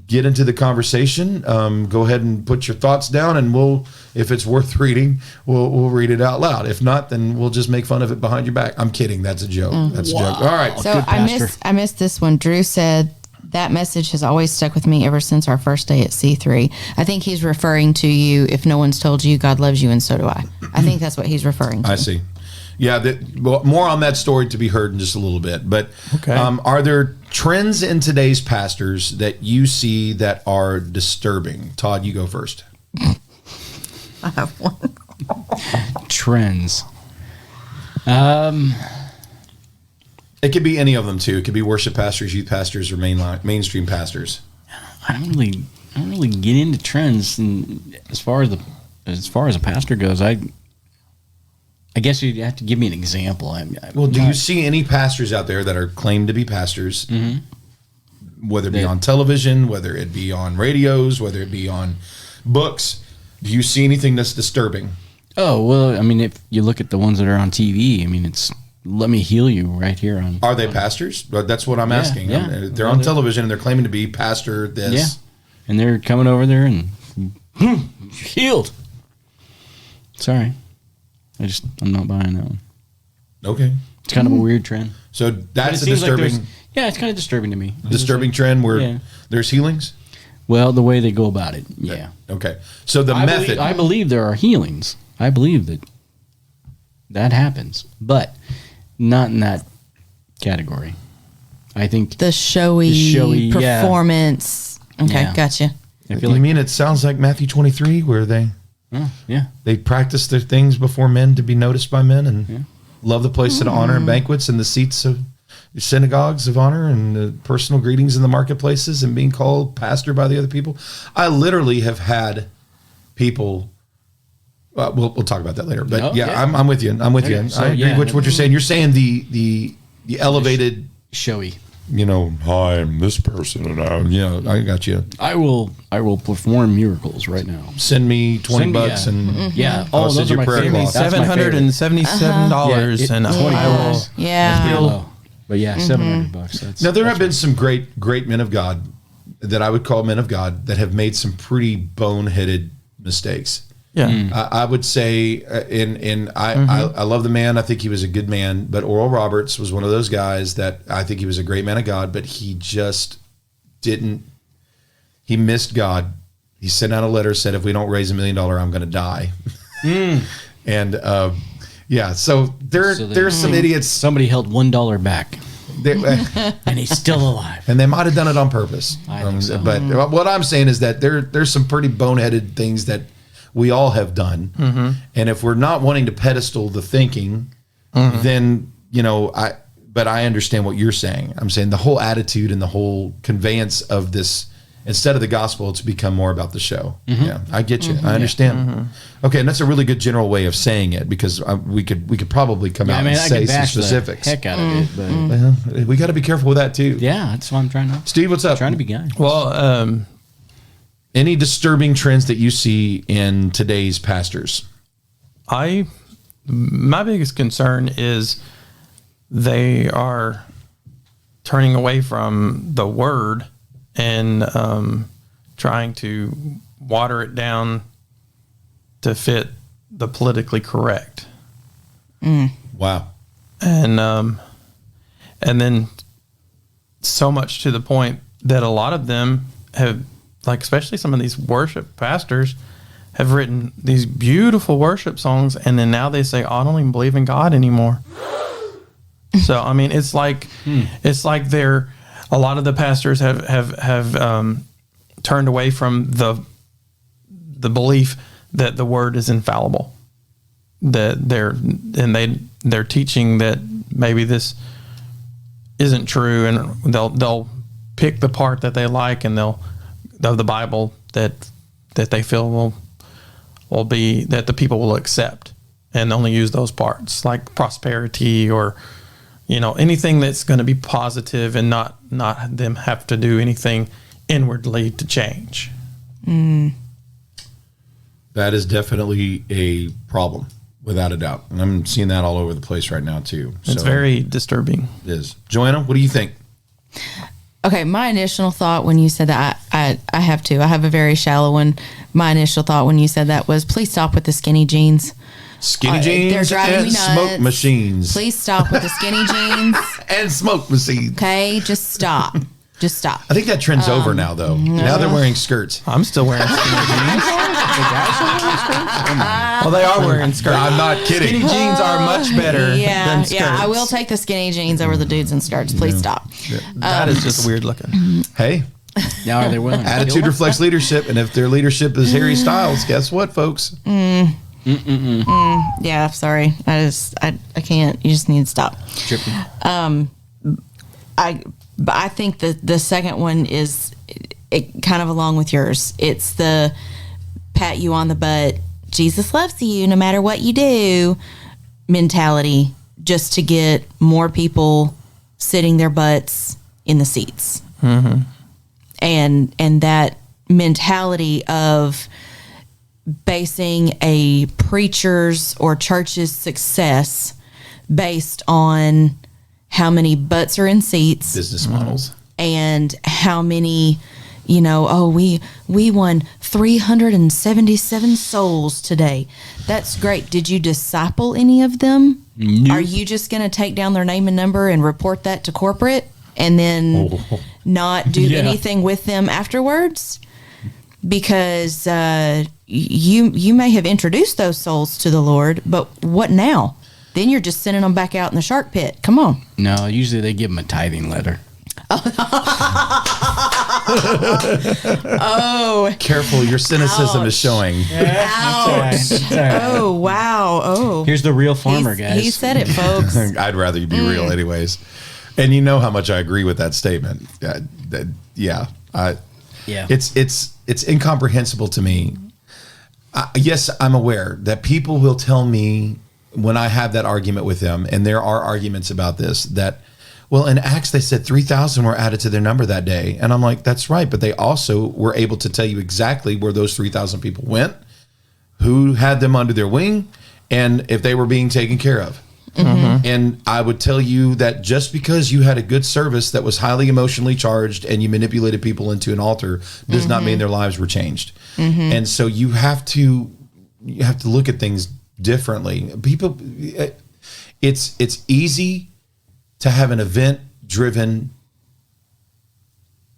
Speaker 1: get into the conversation, go ahead and put your thoughts down, and if it's worth reading, we'll read it out loud. If not, then we'll just make fun of it behind your back. I'm kidding. That's a joke. That's a joke. All right.
Speaker 2: So I missed this one. Drew said, that message has always stuck with me ever since our first day at C3. I think he's referring to you. If no one's told you, God loves you, and so do I. I think that's what he's referring to.
Speaker 1: I see. Yeah, more on that story to be heard in just a little bit. But are there trends in today's pastors that you see that are disturbing? Todd, you go first.
Speaker 2: I have one.
Speaker 3: Trends.
Speaker 1: It could be any of them too. It could be worship pastors, youth pastors, or mainstream pastors.
Speaker 3: I don't really get into trends, and as far as a pastor goes, I guess you'd have to give me an example.
Speaker 1: Do you see any pastors out there that are claimed to be pastors, whether it be on television, whether it be on radios, whether it be on books? Do you see anything that's disturbing?
Speaker 3: Oh, well, I mean, if you look at the ones that are on TV, I mean, it's let me heal you right here. Are they pastors? That's what I'm asking. Yeah.
Speaker 1: They're on television and they're claiming to be pastor this.
Speaker 3: Yeah. And they're coming over there and healed. Sorry. I'm not buying that one.
Speaker 1: Okay.
Speaker 3: It's kind of a weird trend.
Speaker 1: So
Speaker 3: But
Speaker 1: that's
Speaker 3: it
Speaker 1: a
Speaker 3: seems like
Speaker 1: disturbing,
Speaker 3: it's kind of disturbing to me.
Speaker 1: disturbing trend where
Speaker 3: Yeah.
Speaker 1: there's healings.
Speaker 3: Well, the way they go about it, yeah.
Speaker 1: Okay. So the
Speaker 3: I
Speaker 1: method.
Speaker 3: I believe there are healings. I believe that happens, but not in that category. I think
Speaker 2: The showy performance. Okay,
Speaker 3: Yeah.
Speaker 2: gotcha.
Speaker 3: I
Speaker 1: You
Speaker 3: feel like
Speaker 1: mean it sounds like Matthew 23 where they
Speaker 3: yeah.
Speaker 1: practice their things before men to be noticed by men and love the place of honor and banquets and the seats of synagogues of honor and the personal greetings in the marketplaces and being called pastor by the other people. I literally have had people. We'll talk about that later. But
Speaker 3: Oh,
Speaker 1: yeah,
Speaker 3: yeah.
Speaker 1: I'm with you. I'm with you.
Speaker 3: So,
Speaker 1: I agree
Speaker 3: yeah.
Speaker 1: with what you're saying. You're saying the elevated.
Speaker 3: Showy.
Speaker 1: Hi, I'm this person, and I got you.
Speaker 3: I will perform miracles right now.
Speaker 1: Send me $20 and
Speaker 3: Yeah.
Speaker 1: I'll
Speaker 3: Oh,
Speaker 1: send
Speaker 3: those
Speaker 1: you
Speaker 3: are my
Speaker 1: prayer
Speaker 3: favorite.
Speaker 1: cloth.
Speaker 3: That's my favorite.
Speaker 4: $777, and I will.
Speaker 2: Yeah.
Speaker 3: Pretty low. But yeah, $700. That's,
Speaker 1: Now there
Speaker 3: that's
Speaker 1: have been some great men of God that I would call men of God that have made some pretty boneheaded mistakes.
Speaker 4: Yeah.
Speaker 1: I would say, I love the man. I think he was a good man. But Oral Roberts was one of those guys that I think he was a great man of God, but he just didn't. He missed God. He sent out a letter, said, "If we don't raise $1 million, I'm going to die." And so there's some idiots.
Speaker 3: Somebody held $1 back, and he's still alive.
Speaker 1: And they might have done it on purpose.
Speaker 3: I think so.
Speaker 1: But what I'm saying is that there's some pretty boneheaded things that we all have done. And if we're not wanting to pedestal the thinking, then, but I understand what you're saying. I'm saying the whole attitude and the whole conveyance of this, instead of the gospel, it's become more about the show. Yeah, I get you. I understand. Okay, and that's a really good general way of saying it, because we could probably come out and
Speaker 3: I
Speaker 1: say
Speaker 3: could
Speaker 1: some
Speaker 3: bash
Speaker 1: specifics.
Speaker 3: the heck out of it, but
Speaker 1: Well, we got to be careful with that too.
Speaker 3: yeah, that's what I'm trying to.
Speaker 1: Steve, what's up?
Speaker 3: Trying to be guy.
Speaker 4: Well,
Speaker 1: Any disturbing trends that you see in today's pastors?
Speaker 4: my biggest concern is they are turning away from the word and trying to water it down to fit the politically correct.
Speaker 1: Wow.
Speaker 4: And then so much to the point that a lot of them have, like, especially some of these worship pastors, have written these beautiful worship songs, and then now they say, "Oh, I don't even believe in God anymore." So I mean, it's like they're, a lot of the pastors have turned away from the belief that the word is infallible. That they're teaching that maybe this isn't true, and they'll pick the part that they like, and of the Bible that they feel will be, that the people will accept, and only use those parts, like prosperity or anything that's going to be positive, and not them have to do anything inwardly to change.
Speaker 1: That is definitely a problem, without a doubt. And I'm seeing that all over the place right now too.
Speaker 4: It's very disturbing.
Speaker 1: It is. Joanna, what do you think?
Speaker 2: Okay, my initial thought when you said that, I have a very shallow one. My initial thought when you said that was, please stop with the skinny jeans.
Speaker 1: Skinny
Speaker 2: They're
Speaker 1: jeans
Speaker 2: driving
Speaker 1: and
Speaker 2: me nuts.
Speaker 1: smoke machines.
Speaker 2: Please stop with the skinny jeans.
Speaker 1: And smoke machines.
Speaker 2: Okay, just stop. Just stop.
Speaker 1: I think that trend's over now, though. Now they're wearing skirts.
Speaker 4: I'm still wearing skinny jeans. Well, they are wearing skirts.
Speaker 1: I'm not kidding.
Speaker 4: Skinny jeans are much better than skirts.
Speaker 2: Yeah, I will take the skinny jeans over the dudes in skirts. Please stop.
Speaker 4: That is just weird looking.
Speaker 1: Hey,
Speaker 3: Now are they willing? to
Speaker 1: attitude
Speaker 3: kill
Speaker 1: reflects leadership, and if their leadership is Harry Styles, guess what, folks?
Speaker 2: Yeah, sorry. I can't. You just need to stop.
Speaker 3: Tripping.
Speaker 2: But I think the second one is kind of along with yours. It's the pat you on the butt, Jesus loves you no matter what you do mentality, just to get more people sitting their butts in the seats. Mm-hmm. And that mentality of basing a preacher's or church's success based on how many butts are in seats
Speaker 1: Business models.
Speaker 2: and how many you know, oh, we won 377 souls today. That's great. Did you disciple any of them?
Speaker 3: Nope.
Speaker 2: Are you just going to take down their name and number and report that to corporate and then not do anything with them afterwards? Because you may have introduced those souls to the Lord, but what now? Then you're just sending them back out in the shark pit. Come on.
Speaker 3: No, usually they give them a tithing letter.
Speaker 2: Oh,
Speaker 1: Careful, your cynicism is showing.
Speaker 2: ouch. Oh, wow. Oh.
Speaker 3: Here's the real farmer, guys.
Speaker 2: He said it, folks.
Speaker 1: I'd rather you be real, anyways. And you know how much I agree with that statement. Yeah. It's incomprehensible to me. Yes, I'm aware that people will tell me when I have that argument with them, and there are arguments about this, that, well, in Acts, they said 3,000 were added to their number that day. And I'm like, that's right. But they also were able to tell you exactly where those 3,000 people went, who had them under their wing, and if they were being taken care of. Mm-hmm. And I would tell you that just because you had a good service that was highly emotionally charged and you manipulated people into an altar does not mean their lives were changed. Mm-hmm. And so you have to look at things differently. People, it's easy to have an event-driven,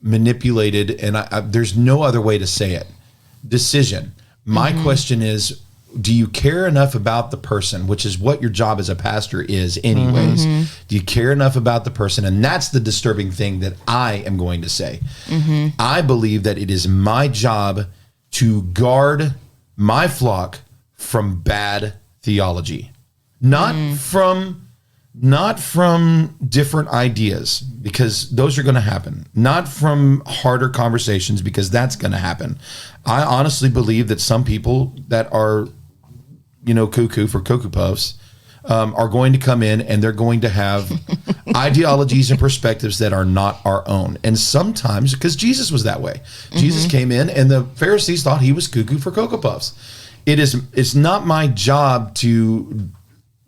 Speaker 1: manipulated, and there's no other way to say it, decision. My question is, do you care enough about the person, which is what your job as a pastor is anyways? Do you care enough about the person? And that's the disturbing thing that I am going to say. I believe that it is my job to guard my flock from bad theology, not from different ideas, because those are going to happen, not from harder conversations, because that's going to happen. I honestly believe that some people that are, cuckoo for Cocoa Puffs, are going to come in and they're going to have ideologies and perspectives that are not our own. And sometimes, because Jesus was that way, Jesus came in and the Pharisees thought he was cuckoo for Cocoa Puffs. It's not my job to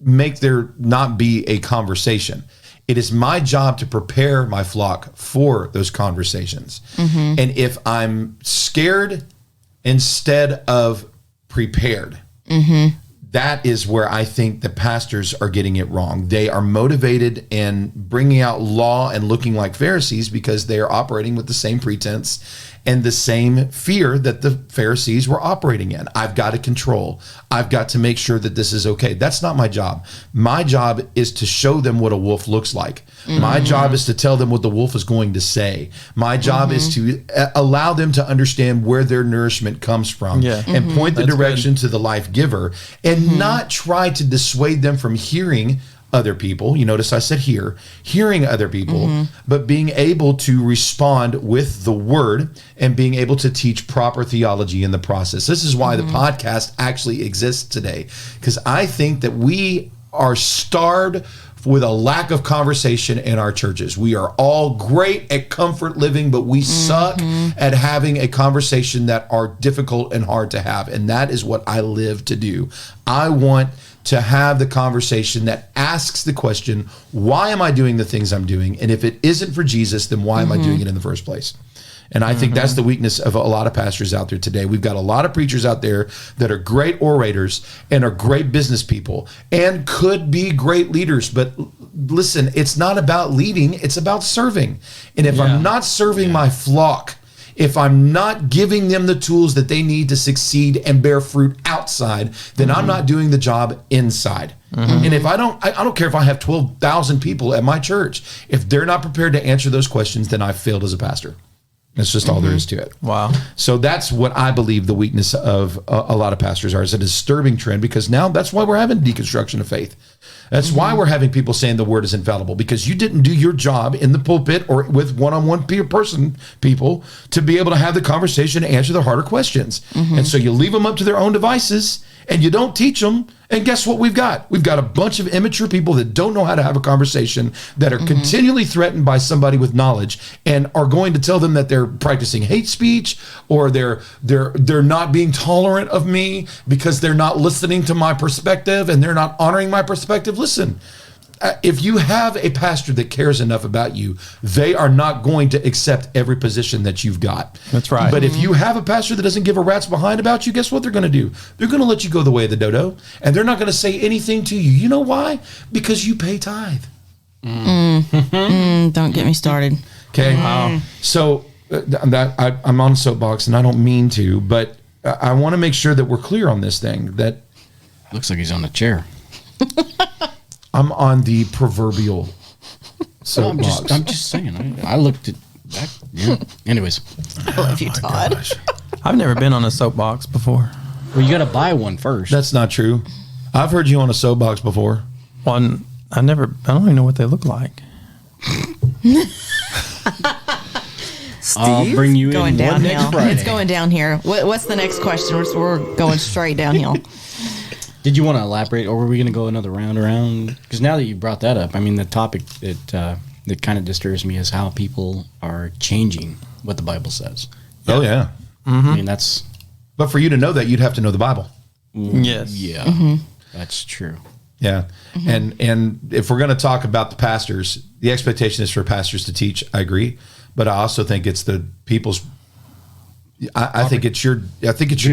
Speaker 1: make there not be a conversation. It is my job to prepare my flock for those conversations. And if I'm scared instead of prepared, that is where I think the pastors are getting it wrong. They are motivated and bringing out law and looking like Pharisees because they are operating with the same pretense and the same fear that the Pharisees were operating in. I've got to control. I've got to make sure that this is okay. That's not my job. My job is to show them what a wolf looks like. My job is to tell them what the wolf is going to say. My job is to allow them to understand where their nourishment comes from and point the direction to the life giver, and not try to dissuade them from hearing other people. You notice I said hearing other people, but being able to respond with the word and being able to teach proper theology in the process. This is why the podcast actually exists today, because I think that we are starved with a lack of conversation in our churches. We are all great at comfort living, but we suck at having a conversation that are difficult and hard to have. And that is what I live to do. I want to have the conversation that asks the question, why am I doing the things I'm doing? And if it isn't for Jesus, then why am I doing it in the first place? And I think that's the weakness of a lot of pastors out there today. We've got a lot of preachers out there that are great orators and are great business people and could be great leaders. But listen, it's not about leading, it's about serving. And if I'm not serving my flock, if I'm not giving them the tools that they need to succeed and bear fruit outside, then I'm not doing the job inside. And if I don't care if I have 12,000 people at my church, if they're not prepared to answer those questions, then I've failed as a pastor. That's just all there is to it.
Speaker 4: Wow.
Speaker 1: So that's what I believe the weakness of a lot of pastors are. Is a disturbing trend, because now that's why we're having deconstruction of faith. That's why we're having people saying the word is infallible, because you didn't do your job in the pulpit or with one-on-one people to be able to have the conversation and answer the harder questions. And so you leave them up to their own devices and you don't teach them. And guess what we've got? We've got a bunch of immature people that don't know how to have a conversation, that are continually threatened by somebody with knowledge and are going to tell them that they're practicing hate speech, or they're not being tolerant of me because they're not listening to my perspective and they're not honoring my perspective. Listen, if you have a pastor that cares enough about you, they are not going to accept every position that you've got.
Speaker 4: That's right.
Speaker 1: But if you have a pastor that doesn't give a rat's behind about you, guess what they're going to do? They're going to let you go the way of the dodo, and they're not going to say anything to you. You know why? Because you pay tithe.
Speaker 2: Don't get me started.
Speaker 1: Okay. So I'm on a soapbox, and I don't mean to, but I want to make sure that we're clear on this thing. That
Speaker 3: Looks like he's on a chair.
Speaker 1: I'm on the proverbial soapbox.
Speaker 3: I'm just saying. I looked at back. Yeah. Anyways,
Speaker 2: I love you, Todd.
Speaker 4: I've never been on a soapbox before.
Speaker 3: well, you got to buy one first.
Speaker 1: That's not true. I've heard you on a soapbox before.
Speaker 4: One, I don't even know what they look like.
Speaker 3: I'll
Speaker 5: Steve?
Speaker 3: bring you
Speaker 2: Going
Speaker 3: in one next
Speaker 2: downhill.
Speaker 3: Friday.
Speaker 2: It's going down here. What's the next question? We're going straight downhill.
Speaker 3: Did you want to elaborate, or were we going to go another round around? Because now that you brought that up, I mean, the topic that kind of disturbs me is how people are changing what the Bible says.
Speaker 1: Oh, yeah.
Speaker 3: I mean, that's
Speaker 1: But for you to know that, you'd have to know the Bible.
Speaker 4: Yes.
Speaker 3: yeah, that's true.
Speaker 1: Yeah. And if we're going to talk about the pastors, the expectation is for pastors to teach. I agree. But I also think it's the people's, I think it's your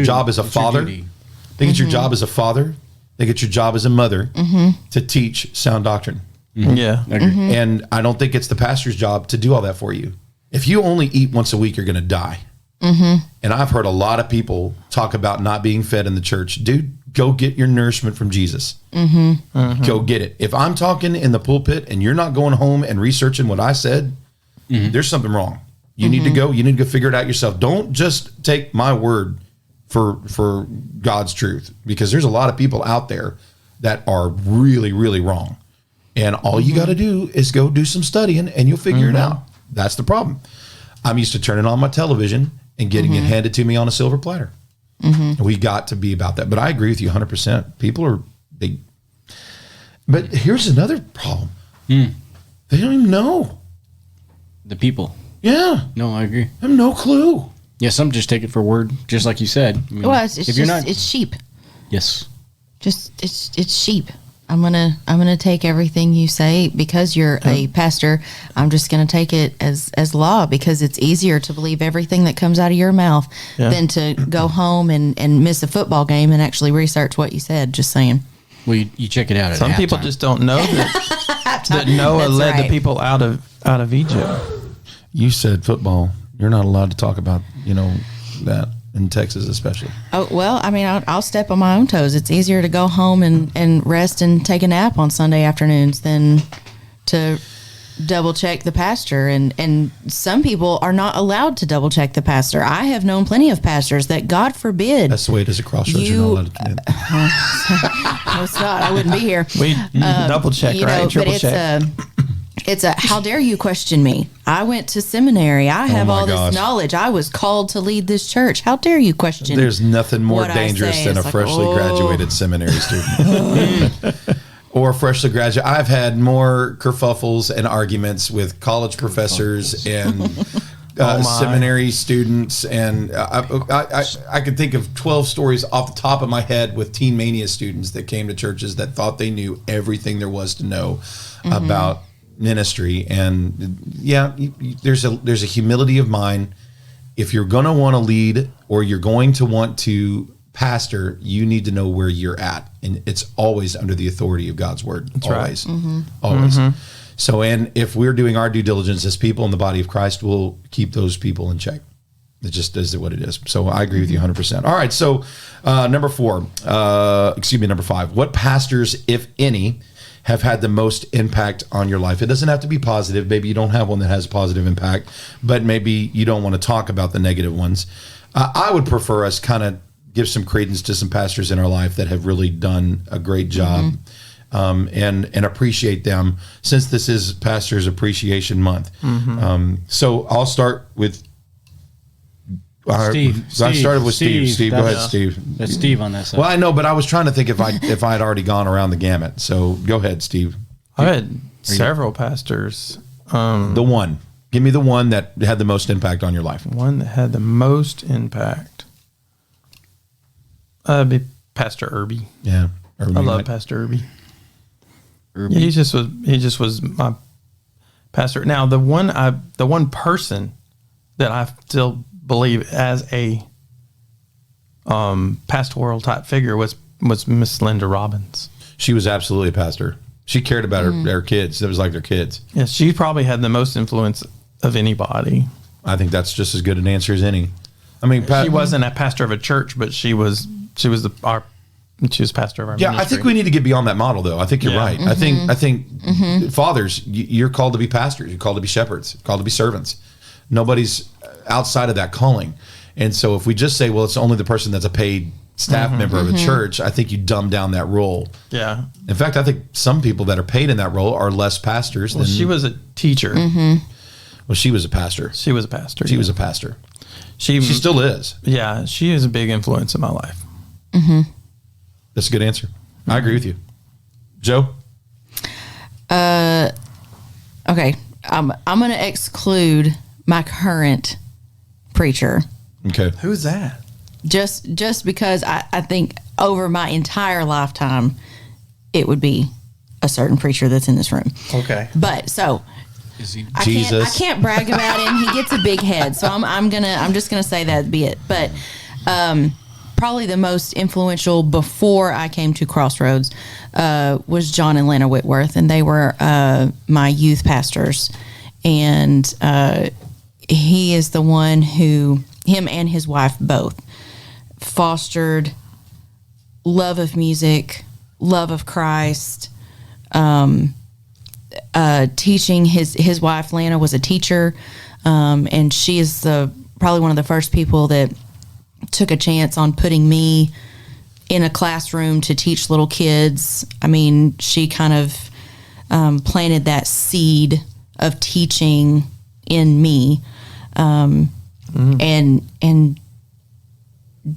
Speaker 1: job as a
Speaker 3: It's your
Speaker 1: father.
Speaker 3: duty.
Speaker 1: I think it's your job as a father. I think it's your job as a mother to teach sound doctrine.
Speaker 4: Yeah.
Speaker 3: I agree.
Speaker 1: And I don't think it's the pastor's job to do all that for you. If you only eat once a week, you're going to die. And I've heard a lot of people talk about not being fed in the church. Dude, go get your nourishment from Jesus. Go get it. If I'm talking in the pulpit and you're not going home and researching what I said, there's something wrong. You need to go. You need to go figure it out yourself. Don't just take my word for God's truth, because there's a lot of people out there that are really, really wrong. And all you got to do is go do some studying and you'll figure it out. That's the problem. I'm used to turning on my television and getting it handed to me on a silver platter. And we got to be about that. But I agree with you 100%. People are, but here's another problem. They don't even know.
Speaker 3: The people.
Speaker 1: Yeah.
Speaker 3: No, I agree.
Speaker 1: I have no clue.
Speaker 3: Yeah, some just take it for word, just like you said. I mean,
Speaker 2: Well, it's
Speaker 3: if
Speaker 2: just
Speaker 3: you're not,
Speaker 2: it's sheep.
Speaker 3: yes,
Speaker 2: Just it's sheep. I'm gonna take everything you say because you're a pastor. I'm just gonna take it as law, because it's easier to believe everything that comes out of your mouth than to go home and miss a football game and actually research what you said. Just saying.
Speaker 3: well, you check it out. At
Speaker 4: Some people
Speaker 3: halftime.
Speaker 4: just don't know that Noah
Speaker 2: That's
Speaker 4: led
Speaker 2: right.
Speaker 4: the people out of Egypt.
Speaker 1: You said football. You're not allowed to talk about, that in Texas, especially.
Speaker 2: Oh, well, I mean, I'll step on my own toes. It's easier to go home and rest and take a nap on Sunday afternoons than to double check the pastor. And some people are not allowed to double check the pastor. I have known plenty of pastors that, God forbid,
Speaker 1: That's the way it is at Crossroads. You're not allowed to do that.
Speaker 2: no, it's not. I wouldn't be here.
Speaker 4: We double check, right? Triple
Speaker 2: but
Speaker 4: check.
Speaker 2: it's a how dare you question me? I went to seminary. I have
Speaker 1: my
Speaker 2: all
Speaker 1: gosh.
Speaker 2: this knowledge. I was called to lead this church. How dare you question?
Speaker 1: There's nothing more
Speaker 2: what I
Speaker 1: dangerous
Speaker 2: say.
Speaker 1: than a
Speaker 2: It's like,
Speaker 1: freshly
Speaker 2: oh.
Speaker 1: graduated seminary student. Or freshly graduate. I've had more kerfuffles and arguments with college professors and
Speaker 4: my.
Speaker 1: seminary students. And I could think of 12 stories off the top of my head with Teen Mania students that came to churches that thought they knew everything there was to know about ministry. And there's a humility of mind. If you're going to want to lead or you're going to want to pastor, you need to know where you're at, and it's always under the authority of God's word.
Speaker 4: That's
Speaker 1: always,
Speaker 4: right.
Speaker 1: always. So, and if we're doing our due diligence as people in the body of Christ, we'll keep those people in check. It just is what it is. So I agree with you 100%. All right. So number 5, what pastors, if any, have had the most impact on your life? It doesn't have to be positive. Maybe you don't have one that has positive impact, but maybe you don't want to talk about the negative ones. I would prefer us kind of give some credence to some pastors in our life that have really done a great job, and appreciate them, since this is Pastors Appreciation Month. So I'll start with
Speaker 3: Steve.
Speaker 1: I started with Steve. Steve, go ahead,
Speaker 3: That's-
Speaker 1: Steve.
Speaker 3: That's Steve on that side.
Speaker 1: Well, I know, but I was trying to think if I had already gone around the gamut. So go ahead, Steve.
Speaker 4: I've had several pastors.
Speaker 1: The one. Give me the one that had the most impact on your life.
Speaker 4: One that had the most impact. Be Pastor Irby.
Speaker 1: Yeah.
Speaker 4: I love Pastor Irby.
Speaker 3: Or
Speaker 4: Yeah, he just was my pastor. Now the one person that I still believe as a pastoral type figure was Miss Linda Robbins.
Speaker 1: She was absolutely a pastor. She cared about her kids. It was like their kids.
Speaker 4: Yeah, she probably had the most influence of anybody.
Speaker 1: I think that's just as good an answer as any. I mean,
Speaker 4: She wasn't a pastor of a church, but she was pastor of our
Speaker 1: yeah,
Speaker 4: ministry.
Speaker 1: I think we need to get beyond that model, though. I think you're
Speaker 4: Yeah.
Speaker 1: right. I think fathers, you're called to be pastors. You're called to be shepherds. You're called to be servants. Nobody's outside of that calling. And so if we just say, well, it's only the person that's a paid staff member of a church, I think you dumb down that role.
Speaker 4: Yeah.
Speaker 1: In fact, I think some people that are paid in that role are less pastors
Speaker 4: Well,
Speaker 1: than
Speaker 4: she was a teacher.
Speaker 1: Well, she was a pastor.
Speaker 4: She was a pastor.
Speaker 1: She was a pastor.
Speaker 4: She
Speaker 1: She still is.
Speaker 4: Yeah, she is a big influence in my life.
Speaker 1: That's a good answer. I agree with you. Joe?
Speaker 2: Okay, I'm going to exclude my current preacher
Speaker 1: Okay.
Speaker 4: Who's that?
Speaker 2: just because I think over my entire lifetime it would be a certain preacher that's in this room.
Speaker 4: Okay.
Speaker 2: But so
Speaker 3: is he?
Speaker 2: I can't brag about him. He gets a big head, so I'm just gonna say that be it. But probably the most influential before I came to Crossroads was John and Lana Whitworth, and they were my youth pastors. And he is the one who, him and his wife both, fostered love of music, love of Christ. Teaching. His wife Lana was a teacher, and she is probably one of the first people that took a chance on putting me in a classroom to teach little kids. I mean, she kind of planted that seed of teaching in me, and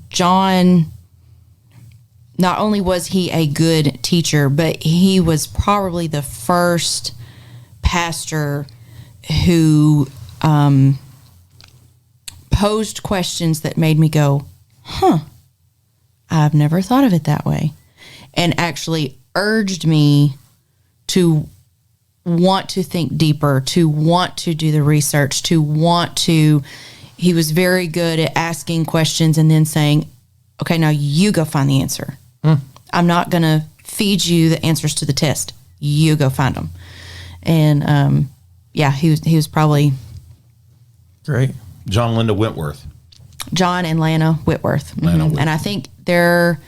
Speaker 2: John. Not only was he a good teacher, but he was probably the first pastor who posed questions that made me go, I've never thought of it that way. And actually urged me to want to think deeper, to want to do the research, he was very good at asking questions and then saying, okay, now you go find the answer. I'm not going to feed you the answers to the test. You go find them. And he was probably
Speaker 4: Great.
Speaker 1: John and Linda Whitworth.
Speaker 2: John and Lana Whitworth.
Speaker 1: Lana Whitworth.
Speaker 2: And I think they're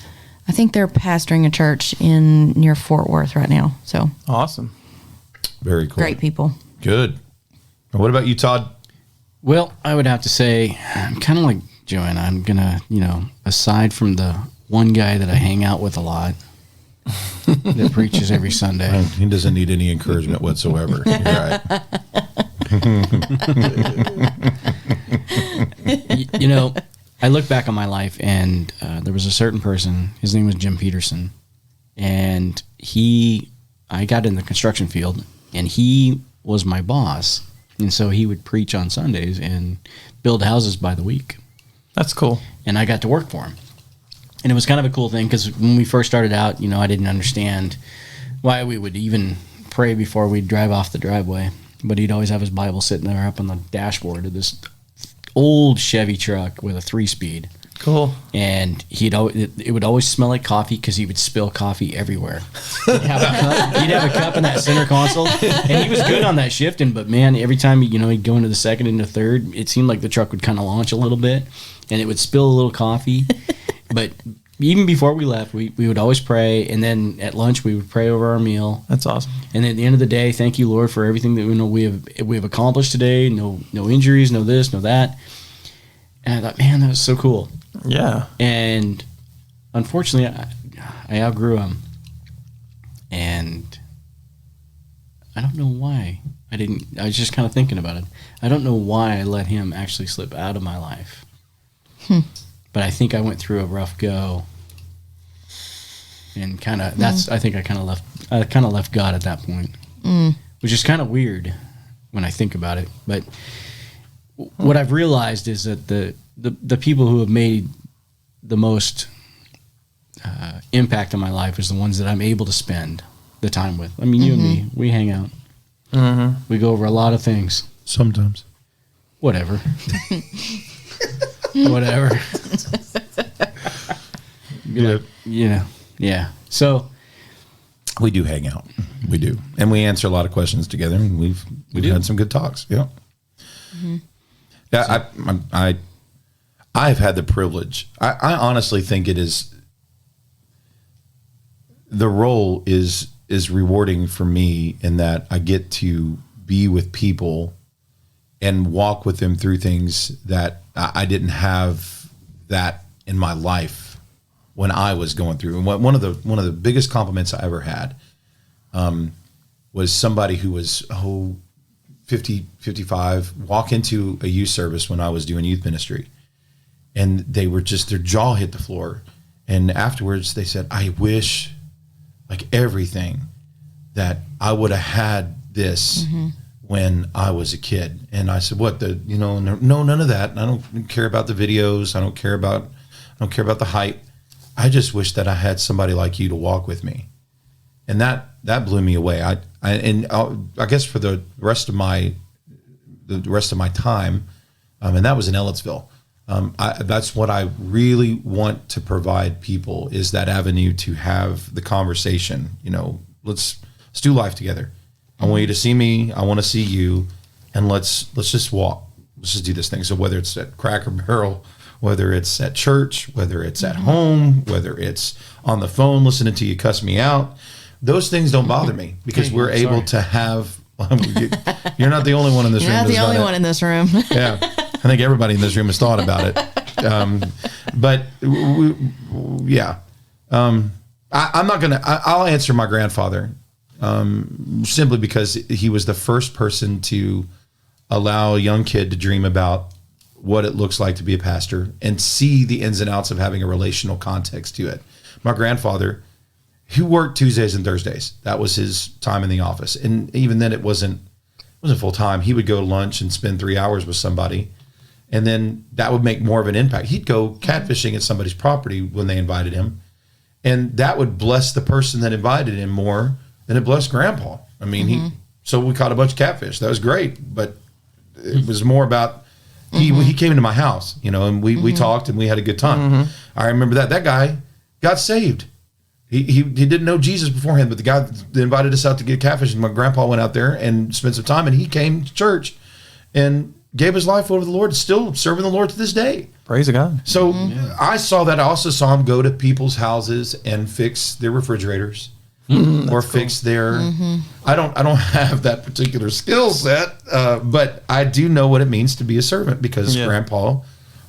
Speaker 2: pastoring a church near Fort Worth right now. So
Speaker 4: Awesome.
Speaker 1: Very cool.
Speaker 2: great people.
Speaker 1: Good. And what about you, Todd?
Speaker 3: Well, I would have to say I'm kind of like Joanna. I'm gonna, aside from the one guy that I hang out with a lot that preaches every Sunday.
Speaker 1: He doesn't need any encouragement whatsoever. You're right.
Speaker 3: I look back on my life, and there was a certain person. His name was Jim Peterson, and I got in the construction field, and he was my boss, and so he would preach on Sundays and build houses by the week.
Speaker 4: That's cool.
Speaker 3: And I got to work for him. And it was kind of a cool thing because when we first started out, I didn't understand why we would even pray before we'd drive off the driveway. But he'd always have his Bible sitting there up on the dashboard of this old Chevy truck with a 3-speed.
Speaker 4: Cool.
Speaker 3: And it would always smell like coffee because he would spill coffee everywhere. He'd have a cup in that center console, and he was good on that shifting. But man, every time he'd go into the second and the third, it seemed like the truck would kind of launch a little bit, and it would spill a little coffee. But even before we left, we would always pray, and then at lunch we would pray over our meal.
Speaker 4: That's awesome.
Speaker 3: And at the end of the day, thank you, Lord, for everything that we have accomplished today. No injuries, no this, no that. And I thought, man, that was so cool.
Speaker 4: Yeah.
Speaker 3: And unfortunately, I outgrew him, and I don't know why I didn't. I was just kind of thinking about it. I don't know why I let him actually slip out of my life. But I think I went through a rough go, and I think I kind of left God at that point, which is kind of weird when I think about it. But what I've realized is that the people who have made the most impact on my life is the ones that I'm able to spend the time with. I mean, you and me, we hang out. We go over a lot of things.
Speaker 1: Sometimes.
Speaker 3: Whatever. Whatever. Yeah. So
Speaker 1: we do hang out. We do. And we answer a lot of questions together, and we've had some good talks. Yeah. Yeah, I've had the privilege. I honestly think it is, the role is rewarding for me in that I get to be with people and walk with them through things that I didn't have that in my life when I was going through. And one of the biggest compliments I ever had was somebody who was 50, 55, walk into a youth service when I was doing youth ministry, and they were just, their jaw hit the floor. And afterwards they said, I wish, like, everything that I would have had this when I was a kid. And I said, what, no, none of that. I don't care about the videos. I don't care about the hype. I just wish that I had somebody like you to walk with me. And that blew me away. I guess for the rest of my time, and that was in Ellettsville. That's what I really want to provide people, is that avenue to have the conversation. Let's do life together. I want you to see me. I want to see you, and let's just walk. Let's just do this thing. So whether it's at Cracker Barrel, whether it's at church, whether it's at home, whether it's on the phone listening to you cuss me out, those things don't bother me, because we're able to have. You're not the only one in this room.
Speaker 2: You're not the only one in this room.
Speaker 1: Yeah, I think everybody in this room has thought about it. I'm not gonna. I'll answer my grandfather, simply because he was the first person to allow a young kid to dream about what it looks like to be a pastor and see the ins and outs of having a relational context to it. My grandfather, he worked Tuesdays and Thursdays. That was his time in the office. And even then it wasn't full time. He would go to lunch and spend 3 hours with somebody, and then that would make more of an impact. He'd go catfishing at somebody's property when they invited him, and that would bless the person that invited him more than it blessed Grandpa. I mean, so we caught a bunch of catfish. That was great, but it was more about, he came into my house, and we talked and we had a good time. I remember that guy got saved. He didn't know Jesus beforehand, but the guy that invited us out to get catfish, and my grandpa went out there and spent some time, and he came to church and gave his life over to the Lord, still serving the Lord to this day.
Speaker 4: Praise God.
Speaker 1: So I saw that. I also saw him go to people's houses and fix their refrigerators or fix their, I don't have that particular skill set, but I do know what it means to be a servant, because Grandpa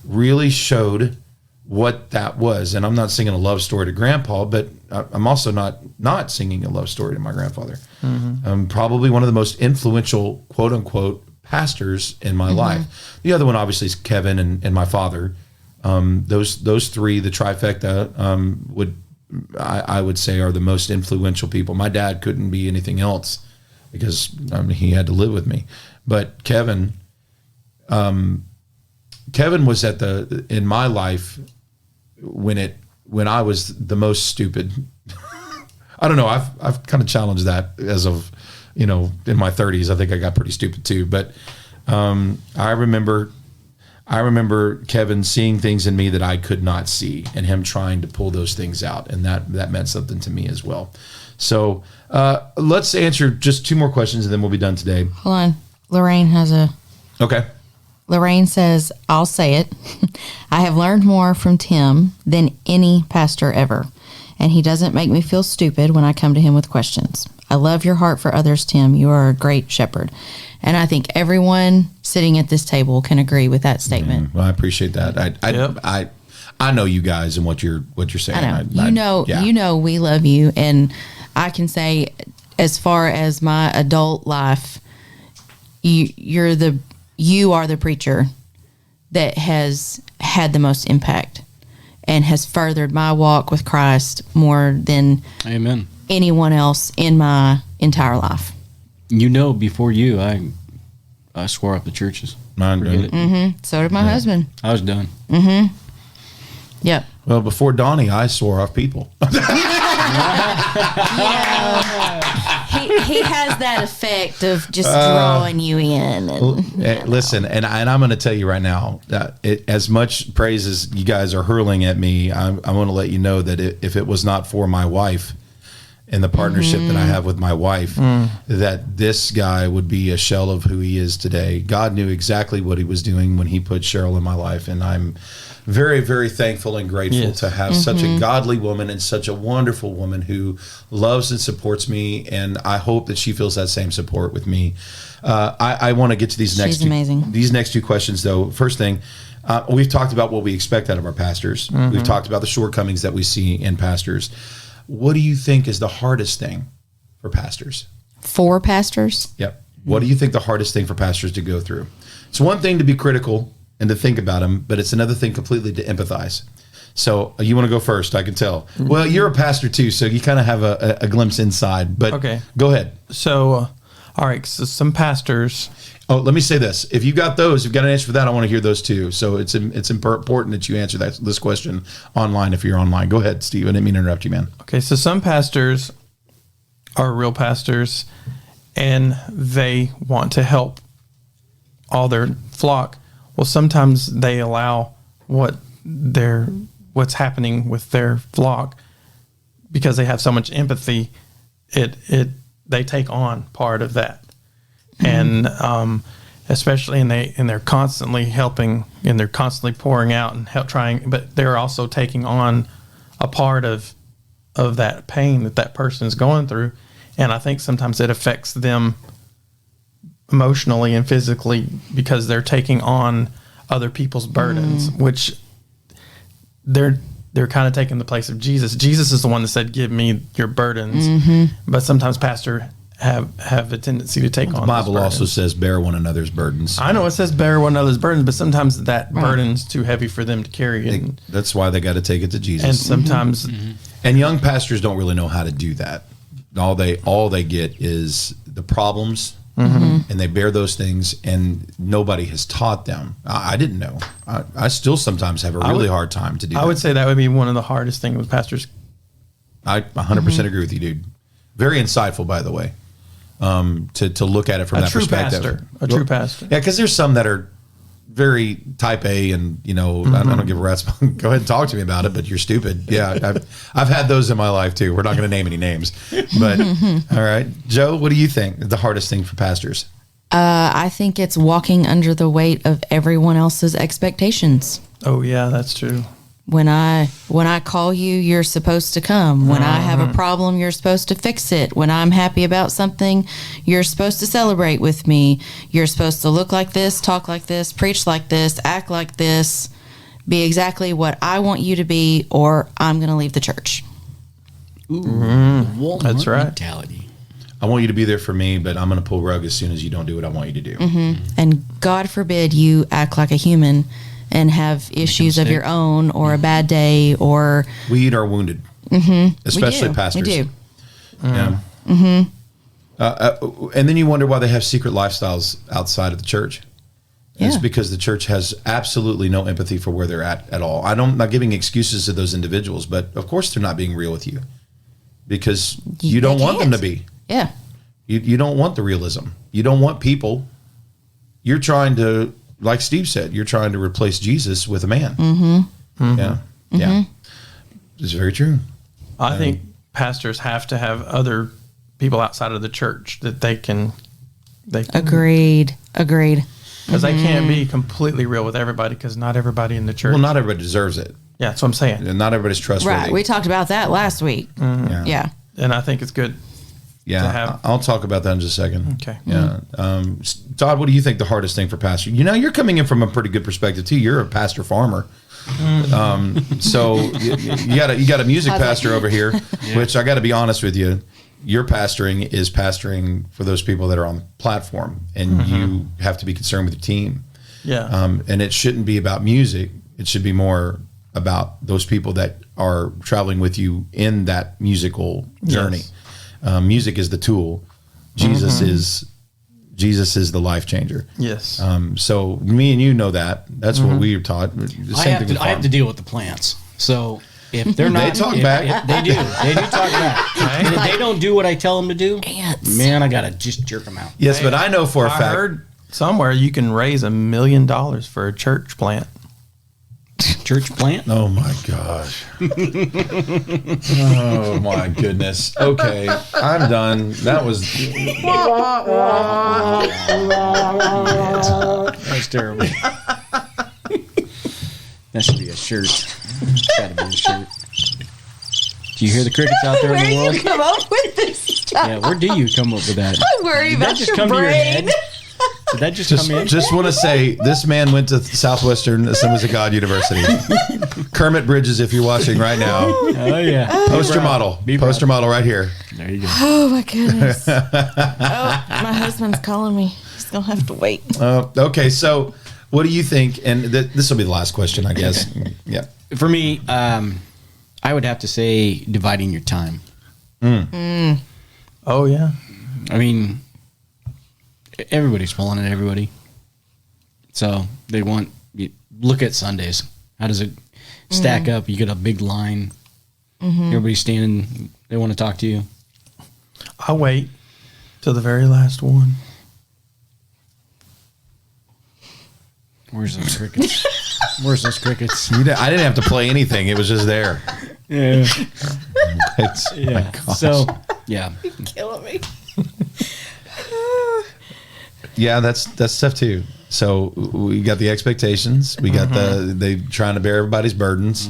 Speaker 1: really showed what that was. And I'm not singing a love story to Grandpa, but I'm also not singing a love story to my grandfather. Probably one of the most influential, quote unquote, pastors in my life. The other one obviously is Kevin and my father. Those three, the trifecta, I would say are the most influential people. My dad couldn't be anything else, because he had to live with me. But Kevin was in my life when I was the most stupid. I don't know. I've kind of challenged that as of, in my 30s. I think I got pretty stupid too. But I remember Kevin seeing things in me that I could not see, and him trying to pull those things out, and that meant something to me as well. So let's answer just 2 more questions, and then we'll be done today.
Speaker 2: Hold on. Lorraine has a...
Speaker 1: Okay.
Speaker 2: Lorraine says, I'll say it. I have learned more from Tim than any pastor ever, and he doesn't make me feel stupid when I come to him with questions. I love your heart for others, Tim. You are a great shepherd. And I think everyone sitting at this table can agree with that statement.
Speaker 1: Well, I appreciate that. I know you guys and what you're saying.
Speaker 2: I know. We love you, and I can say, as far as my adult life, you are the preacher that has had the most impact and has furthered my walk with Christ more than
Speaker 3: Amen.
Speaker 2: Anyone else in my entire life.
Speaker 3: Before you, I swore up the churches.
Speaker 1: Mine did.
Speaker 2: So did my husband.
Speaker 3: I was done.
Speaker 2: Yep.
Speaker 1: Well, before Donnie, I swore off people.
Speaker 2: he has that effect of just drawing you in. And,
Speaker 1: Listen, and I'm going to tell you right now that as much praise as you guys are hurling at me, I want to let you know that if it was not for my wife and the partnership that I have with my wife, that this guy would be a shell of who he is today. God knew exactly what he was doing when he put Cheryl in my life, and I'm very, very thankful and grateful to have such a godly woman and such a wonderful woman who loves and supports me, and I hope that she feels that same support with me. I want to get to these next two questions, though. First thing, we've talked about what we expect out of our pastors. We've talked about the shortcomings that we see in pastors. What do you think is the hardest thing for pastors?
Speaker 2: For pastors?
Speaker 1: Yep. What do you think the hardest thing for pastors to go through? It's one thing to be critical and to think about them, but it's another thing completely to empathize. So you want to go first, I can tell. Well, you're a pastor too, so you kind of have a glimpse inside, but go ahead.
Speaker 4: So, all right, so some pastors.
Speaker 1: Oh, let me say this. If you got those, you've got an answer for that, I want to hear those too. So it's important that you answer this question online if you're online. Go ahead, Steve. I didn't mean to interrupt you, man.
Speaker 4: Okay, so some pastors are real pastors, and they want to help all their flock. Well, sometimes they allow what's happening with their flock because they have so much empathy. They take on part of that. And especially and they're constantly helping, and they're constantly pouring out and trying, but they're also taking on a part of that pain that person is going through. And I think sometimes it affects them emotionally and physically because they're taking on other people's burdens, which they're kind of taking the place of Jesus. Jesus is the one that said, "Give me your burdens," but sometimes pastors have a tendency to take on.
Speaker 1: The Bible also says, "Bear one another's burdens."
Speaker 4: I know it says bear one another's burdens, but sometimes that burden's too heavy for them to carry.
Speaker 1: That's why they got to take it to Jesus.
Speaker 4: And sometimes,
Speaker 1: and young pastors don't really know how to do that. All they get is the problems, and they bear those things, and nobody has taught them. I didn't know. I still sometimes have a really hard time to do that.
Speaker 4: I would say that would be one of the hardest things with pastors.
Speaker 1: I 100% agree with you, dude. Very insightful, by the way, to look at it from that perspective.
Speaker 4: A true pastor.
Speaker 1: Yeah, because there's some that are very type A, and I don't give a rat's. Go ahead and talk to me about it, but you're stupid. Yeah, I've had those in my life too. We're not going to name any names, but all right, Joe, what do you think is the hardest thing for pastors?
Speaker 2: I think it's walking under the weight of everyone else's expectations.
Speaker 4: Oh yeah, that's true.
Speaker 2: When I call you, you're supposed to come. When I have a problem, you're supposed to fix it. When I'm happy about something, you're supposed to celebrate with me. You're supposed to look like this, talk like this, preach like this, act like this, be exactly what I want you to be, or I'm going to leave the church.
Speaker 3: Walmart
Speaker 4: That's right.
Speaker 3: mentality.
Speaker 1: I want you to be there for me, but I'm going to pull rug as soon as you don't do what I want you to do.
Speaker 2: And God forbid you act like a human and have issues of your own, or a bad day, or
Speaker 1: We eat our wounded, especially pastors.
Speaker 2: We do.
Speaker 1: Yeah. And then you wonder why they have secret lifestyles outside of the church. It's because the church has absolutely no empathy for where they're at all. I'm not giving excuses to those individuals, but of course they're not being real with you because you don't want them to be.
Speaker 2: Yeah.
Speaker 1: You don't want the realism. You don't want people. You're trying to, like Steve said, you're trying to replace Jesus with a man. Yeah. It's very true.
Speaker 4: I think pastors have to have other people outside of the church that they can
Speaker 2: Agreed.
Speaker 4: because they can't be completely real with everybody because not everybody in the church.
Speaker 1: Well, not everybody deserves it.
Speaker 4: Yeah, that's what I'm saying.
Speaker 1: And not everybody's trustworthy.
Speaker 2: Right. We talked about that last week. Yeah.
Speaker 4: And I think it's good.
Speaker 1: Yeah,
Speaker 4: to have.
Speaker 1: I'll talk about that in just a second.
Speaker 4: Okay.
Speaker 1: Yeah. Todd, what do you think the hardest thing for pastor? You're coming in from a pretty good perspective too. You're a pastor farmer. So you got a music pastor over here, which I got to be honest with you. Your pastoring is pastoring for those people that are on the platform, and you have to be concerned with your team.
Speaker 4: Yeah.
Speaker 1: And it shouldn't be about music. It should be more about those people that are traveling with you in that musical journey.
Speaker 4: Yes.
Speaker 1: Music is the tool. Jesus is the life changer.
Speaker 4: Yes.
Speaker 1: So me and you know that. That's what we are taught.
Speaker 3: I have to deal with the plants. So if they're not,
Speaker 1: They talk
Speaker 3: if-
Speaker 1: back.
Speaker 3: if they do talk back. And if they don't do what I tell them to do,
Speaker 2: Ants.
Speaker 3: man, I gotta just jerk them out.
Speaker 1: Yes, but I know for a
Speaker 4: I
Speaker 1: fact.
Speaker 4: heard somewhere you can raise $1 million for a church plant.
Speaker 3: Church plant.
Speaker 1: Oh my gosh. Oh my goodness. Okay, I'm done. That was
Speaker 3: That's terrible. That should be a shirt. Gotta be a shirt. Do you hear the crickets out there in
Speaker 2: Where
Speaker 3: the
Speaker 2: do
Speaker 3: world?
Speaker 2: you come up with this stuff?
Speaker 3: Yeah, where do you come up with that?
Speaker 2: I worry
Speaker 3: Did that
Speaker 2: about
Speaker 3: just
Speaker 2: your
Speaker 3: come to your
Speaker 2: brain.
Speaker 3: head? Did that just come in?
Speaker 1: just want to say this man went to Southwestern Assemblies of God University. Kermit Bridges, if you're watching right now,
Speaker 3: Oh yeah.
Speaker 1: poster model.
Speaker 3: Be proud.
Speaker 1: Poster model right here.
Speaker 3: There you go.
Speaker 2: Oh my goodness. Oh, my husband's calling me. He's gonna have to wait.
Speaker 1: Okay, so what do you think? And this will be the last question, I guess. Yeah.
Speaker 3: For me, I would have to say dividing your time.
Speaker 4: Oh, yeah.
Speaker 3: I mean, everybody's pulling at everybody. So they want, look at Sundays. How does it stack up? You get a big line. Everybody's standing. They want to talk to you.
Speaker 4: I wait till the very last one.
Speaker 3: Where's those crickets? Where's those crickets?
Speaker 1: I didn't have to play anything. It was just there.
Speaker 3: Yeah.
Speaker 1: It's,
Speaker 3: Yeah. So, yeah.
Speaker 2: Killing me.
Speaker 1: yeah, that's tough too. So we got the expectations. We got they trying to bear everybody's burdens,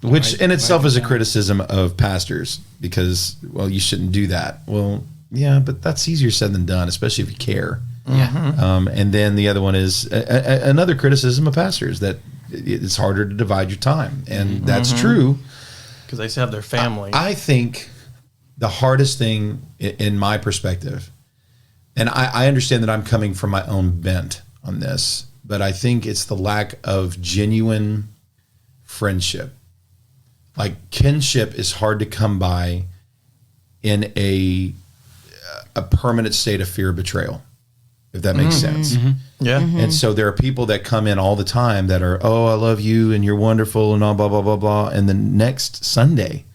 Speaker 1: which in itself is a criticism of pastors because, well, you shouldn't do that. Well, yeah, but that's easier said than done, especially if you care.
Speaker 3: Yeah.
Speaker 1: And then the other one is another criticism of pastors that it's harder to divide your time, and that's true.
Speaker 4: Because they still have their family.
Speaker 1: I think the hardest thing in my perspective, and I understand that I'm coming from my own bent on this, but I think it's the lack of genuine friendship. Like kinship is hard to come by in a permanent state of fear of betrayal, if that makes sense.
Speaker 4: yeah.
Speaker 1: And so there are people that come in all the time that are, oh, I love you and you're wonderful and all blah, blah, blah, blah. And the next Sunday,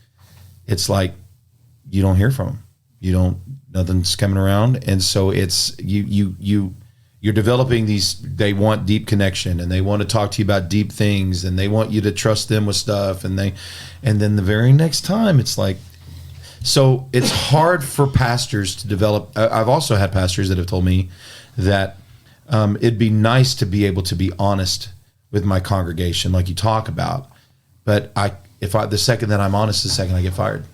Speaker 1: it's like, you don't hear from them. You don't, nothing's coming around. And so it's, you're developing these, they want deep connection and they want to talk to you about deep things and they want you to trust them with stuff. And then the very next time it's like, so it's hard for pastors to develop. I've also had pastors that have told me that it'd be nice to be able to be honest with my congregation, like you talk about. But the second that I'm honest, the second I get fired.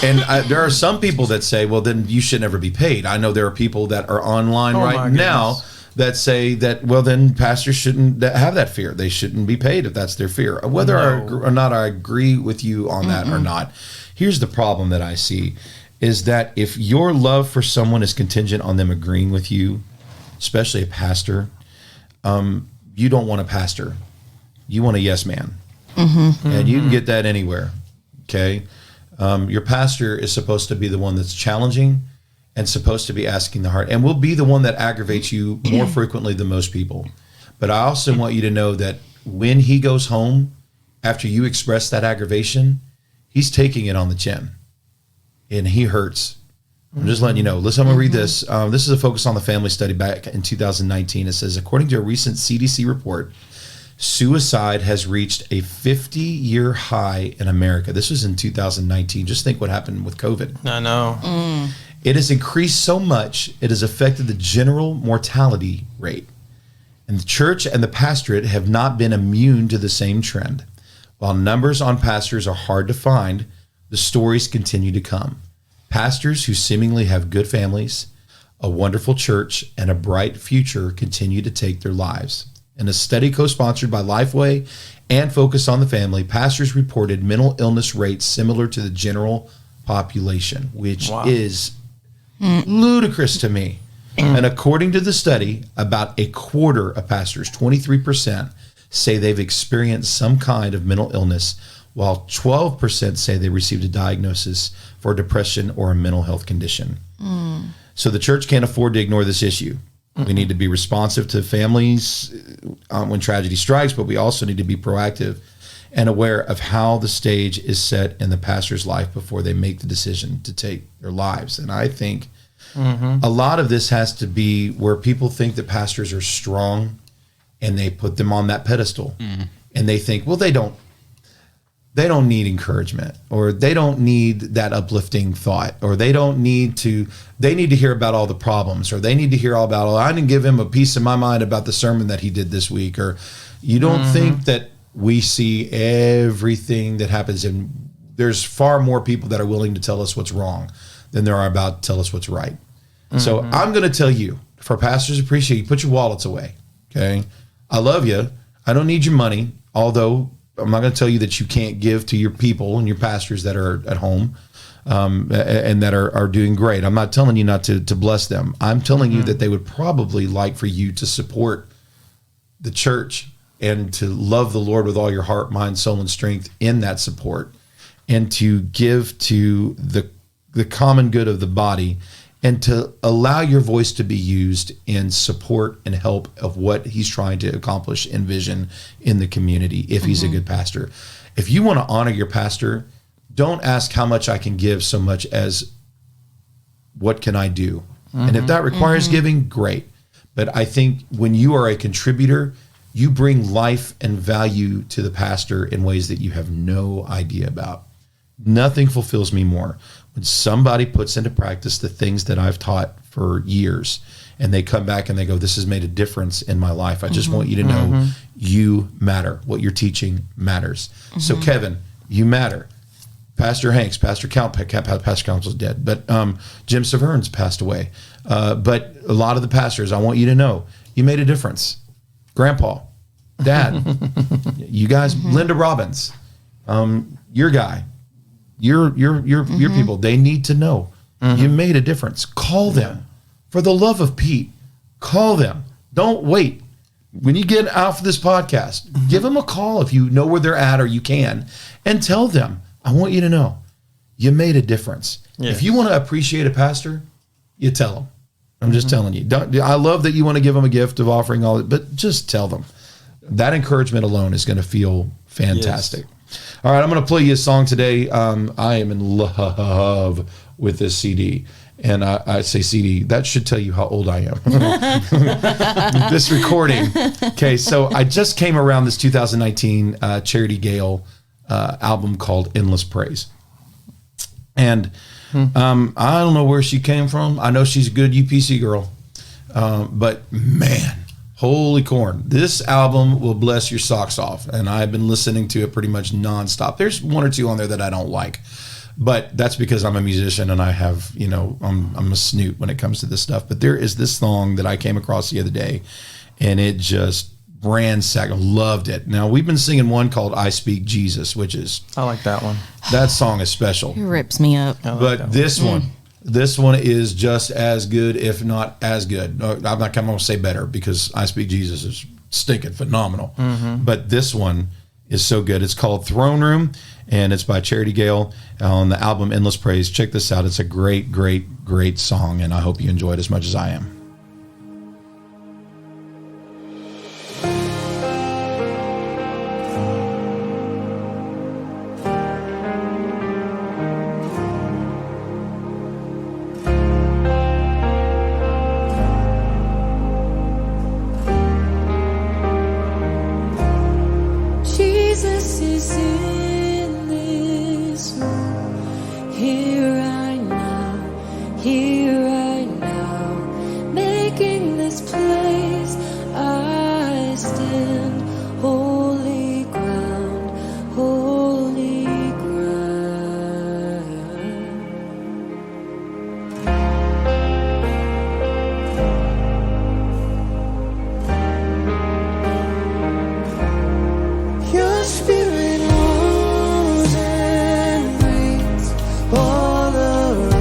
Speaker 1: And there are some people that say, well, then you should never be paid. I know there are people that are online right now that say that, well, then pastors shouldn't have that fear. They shouldn't be paid if that's their fear. Whether or not I agree with you on that or not, here's the problem that I see is that if your love for someone is contingent on them agreeing with you, especially a pastor, you don't want a pastor. You want a yes man. And you can get that anywhere. Okay. Your pastor is supposed to be the one that's challenging and supposed to be asking the heart and will be the one that aggravates you more frequently than most people. But I also want you to know that when he goes home after you express that aggravation, he's taking it on the chin and he hurts. I'm just letting you know. Listen, I'm going to read this. This is a focus on the family study back in 2019. It says, according to a recent CDC report, suicide has reached a 50-year high in America. This was in 2019. Just think what happened with COVID.
Speaker 4: I know.
Speaker 1: It has increased so much, it has affected the general mortality rate. And the church and the pastorate have not been immune to the same trend. While numbers on pastors are hard to find, the stories continue to come. Pastors who seemingly have good families, a wonderful church, and a bright future continue to take their lives. In a study co-sponsored by Lifeway and Focus on the Family, pastors reported mental illness rates similar to the general population, which is ludicrous to me. And according to the study, about a quarter of pastors, 23%, say they've experienced some kind of mental illness, while 12% say they received a diagnosis for depression or a mental health condition. So the church can't afford to ignore this issue. We need to be responsive to families when tragedy strikes, but we also need to be proactive and aware of how the stage is set in the pastor's life before they make the decision to take their lives. And I think a lot of this has to be where people think that pastors are strong and they put them on that pedestal and they think, well, they don't need encouragement, or they don't need that uplifting thought, or they need to hear about all the problems, or they need to hear all about, I didn't give him a piece of my mind about the sermon that he did this week. Or you don't think that we see everything that happens, and there's far more people that are willing to tell us what's wrong than there are about to tell us what's right. So I'm going to tell you, for pastors, appreciate you, put your wallets away. Okay. I love you. I don't need your money. Although I'm not going to tell you that you can't give to your people and your pastors that are at home and that are doing great. I'm not telling you not to bless them. I'm telling you that they would probably like for you to support the church and to love the Lord with all your heart, mind, soul, and strength in that support, and to give to the common good of the body, and to allow your voice to be used in support and help of what he's trying to accomplish in vision in the community, if he's a good pastor. If you want to honor your pastor, don't ask how much I can give so much as what can I do? And if that requires giving, great. But I think when you are a contributor, you bring life and value to the pastor in ways that you have no idea about. Nothing fulfills me more when somebody puts into practice the things that I've taught for years, and they come back and they go, this has made a difference in my life. I just want you to know you matter. What you're teaching matters. So Kevin, you matter. Pastor Hanks, Pastor Council's dead, but Jim Severn's passed away. But a lot of the pastors, I want you to know, you made a difference. Grandpa, Dad, you guys, Linda Robbins, your guy, your people, they need to know you made a difference. Call them. For the love of Pete, call them. Don't wait. When you get off this podcast, give them a call if you know where they're at or you can, and tell them, I want you to know you made a difference. Yes. If you want to appreciate a pastor, you tell them. I'm just telling you. I love that you want to give them a gift of offering all that, but just tell them. That encouragement alone is going to feel fantastic. Yes. All right, I'm going to play you a song today. I am in love with this CD. And I say CD, that should tell you how old I am. This recording. Okay, so I just came around this 2019 Charity Gayle album called Endless Praise. And I don't know where she came from. I know she's a good UPC girl. But man, holy corn. This album will bless your socks off. And I've been listening to it pretty much nonstop. There's one or two on there that I don't like. But that's because I'm a musician and I have, I'm a snoot when it comes to this stuff. But there is this song that I came across the other day, and it just ransacked. Loved it. Now, we've been singing one called I Speak Jesus, which is... I like that one. That song is special.
Speaker 2: It rips me up.
Speaker 1: But this one is just as good, if not as good. I'm not going to say better, because I Speak Jesus is stinking phenomenal. But this one is so good. It's called Throne Room, and it's by Charity Gayle on the album Endless Praise. Check this out. It's a great, great, great song, and I hope you enjoy it as much as I am.
Speaker 8: Jesus is in this room, here right now, making this place I stand, holy ground, holy ground. Your spirit rules and reigns all around.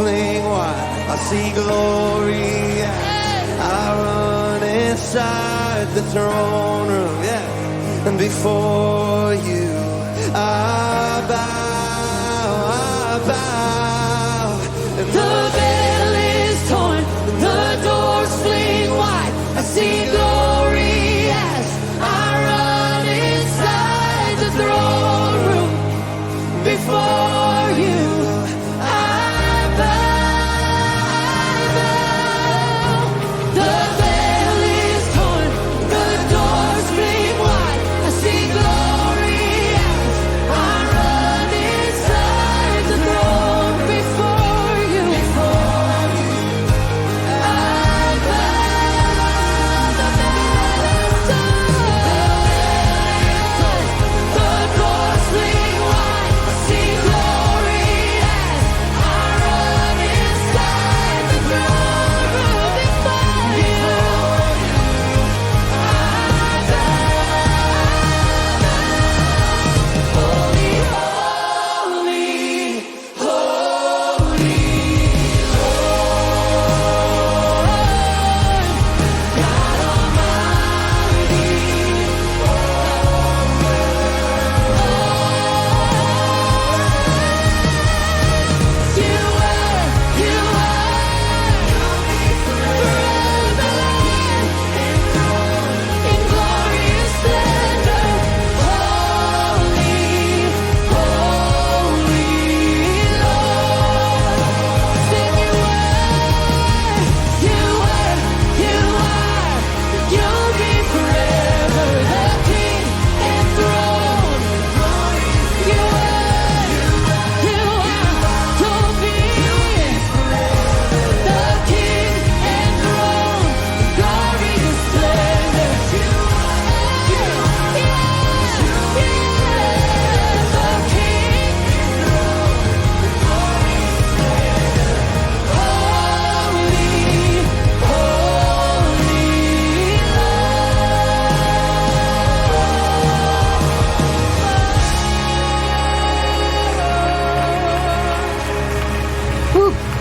Speaker 8: fling wide. I see glory. I run inside the throne room. Yeah. And before you, I bow. And the veil is torn, the doors fling wide. I see glory as I run inside the throne room. Before you, I bow. The veil is torn, the doors fling wide. I see glory as I run inside the throne. Before you, I bow. The veil is torn, the doors fling wide. I see glory as I run inside the throne room. Before you, holy, holy, holy, Lord, God Almighty. You are forever, Lord, in glorious splendor. Holy, holy Lord. Sing you are, you'll be forever the King enthroned. You are, you'll be the King enthroned, glorious splendor.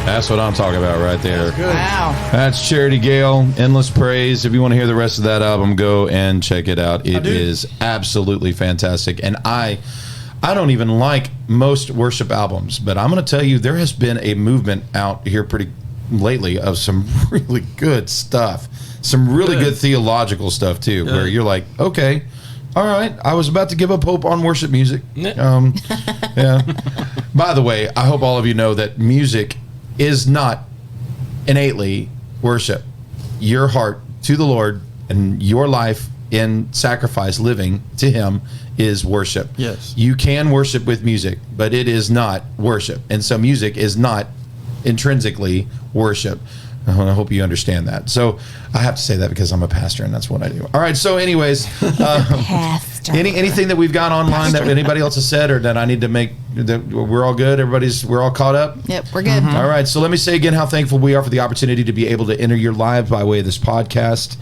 Speaker 1: That's what I'm talking about right there.
Speaker 2: Wow.
Speaker 1: That's Charity Gayle, Endless Praise. If you want to hear the rest of that album, go and check it out. It is absolutely fantastic. And I don't even like most worship albums, but I'm going to tell you, there has been a movement out here pretty lately of some really good stuff. Some really good theological stuff, too, where you're like, okay, all right, I was about to give up hope on worship music. Yeah. By the way, I hope all of you know that music is not innately worship. Your heart to the Lord and your life in sacrifice, living to Him, is worship.
Speaker 4: Yes.
Speaker 1: You can worship with music, but it is not worship. And so music is not intrinsically worship. I hope you understand that. So I have to say that because I'm a pastor and that's what I do. All right. So anyways,
Speaker 2: Pastor.
Speaker 1: anything that we've got online that anybody else has said or that I need to make, that we're all good? We're all caught up?
Speaker 2: Yep, we're good.
Speaker 1: All right. So let me say again how thankful we are for the opportunity to be able to enter your lives by way of this podcast.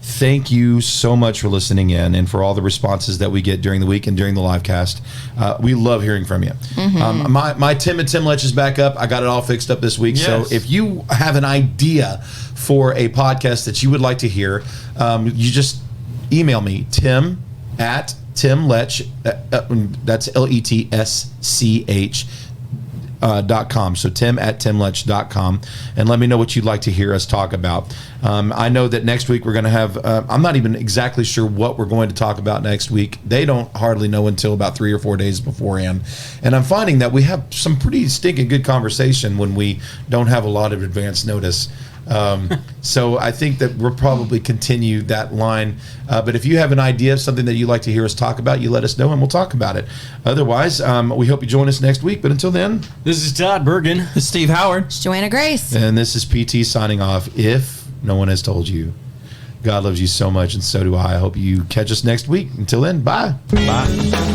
Speaker 1: Thank you so much for listening in and for all the responses that we get during the week and during the live cast. We love hearing from you. My Tim and Tim Letch is back up. I got it all fixed up this week.
Speaker 4: Yes.
Speaker 1: So if you have an idea for a podcast that you would like to hear, you just email me, Tim at Tim Letch, that's LETSCH, .com. So Tim at timletch.com, and let me know what you'd like to hear us talk about. I know that next week we're going to have, I'm not even exactly sure what we're going to talk about next week. They don't hardly know until about 3 or 4 days beforehand. And I'm finding that we have some pretty stinking good conversation when we don't have a lot of advance notice. So I think that we'll probably continue that line. But if you have an idea of something that you'd like to hear us talk about, you let us know and we'll talk about it. Otherwise, we hope you join us next week. But until then,
Speaker 3: This is Todd Bergen.
Speaker 4: This is Steve Howard.
Speaker 2: It's Joanna Grace.
Speaker 1: and this is PT signing off. If no one has told you, God loves you so much, and so do I. I hope you catch us next week. Until then, bye.
Speaker 4: Bye.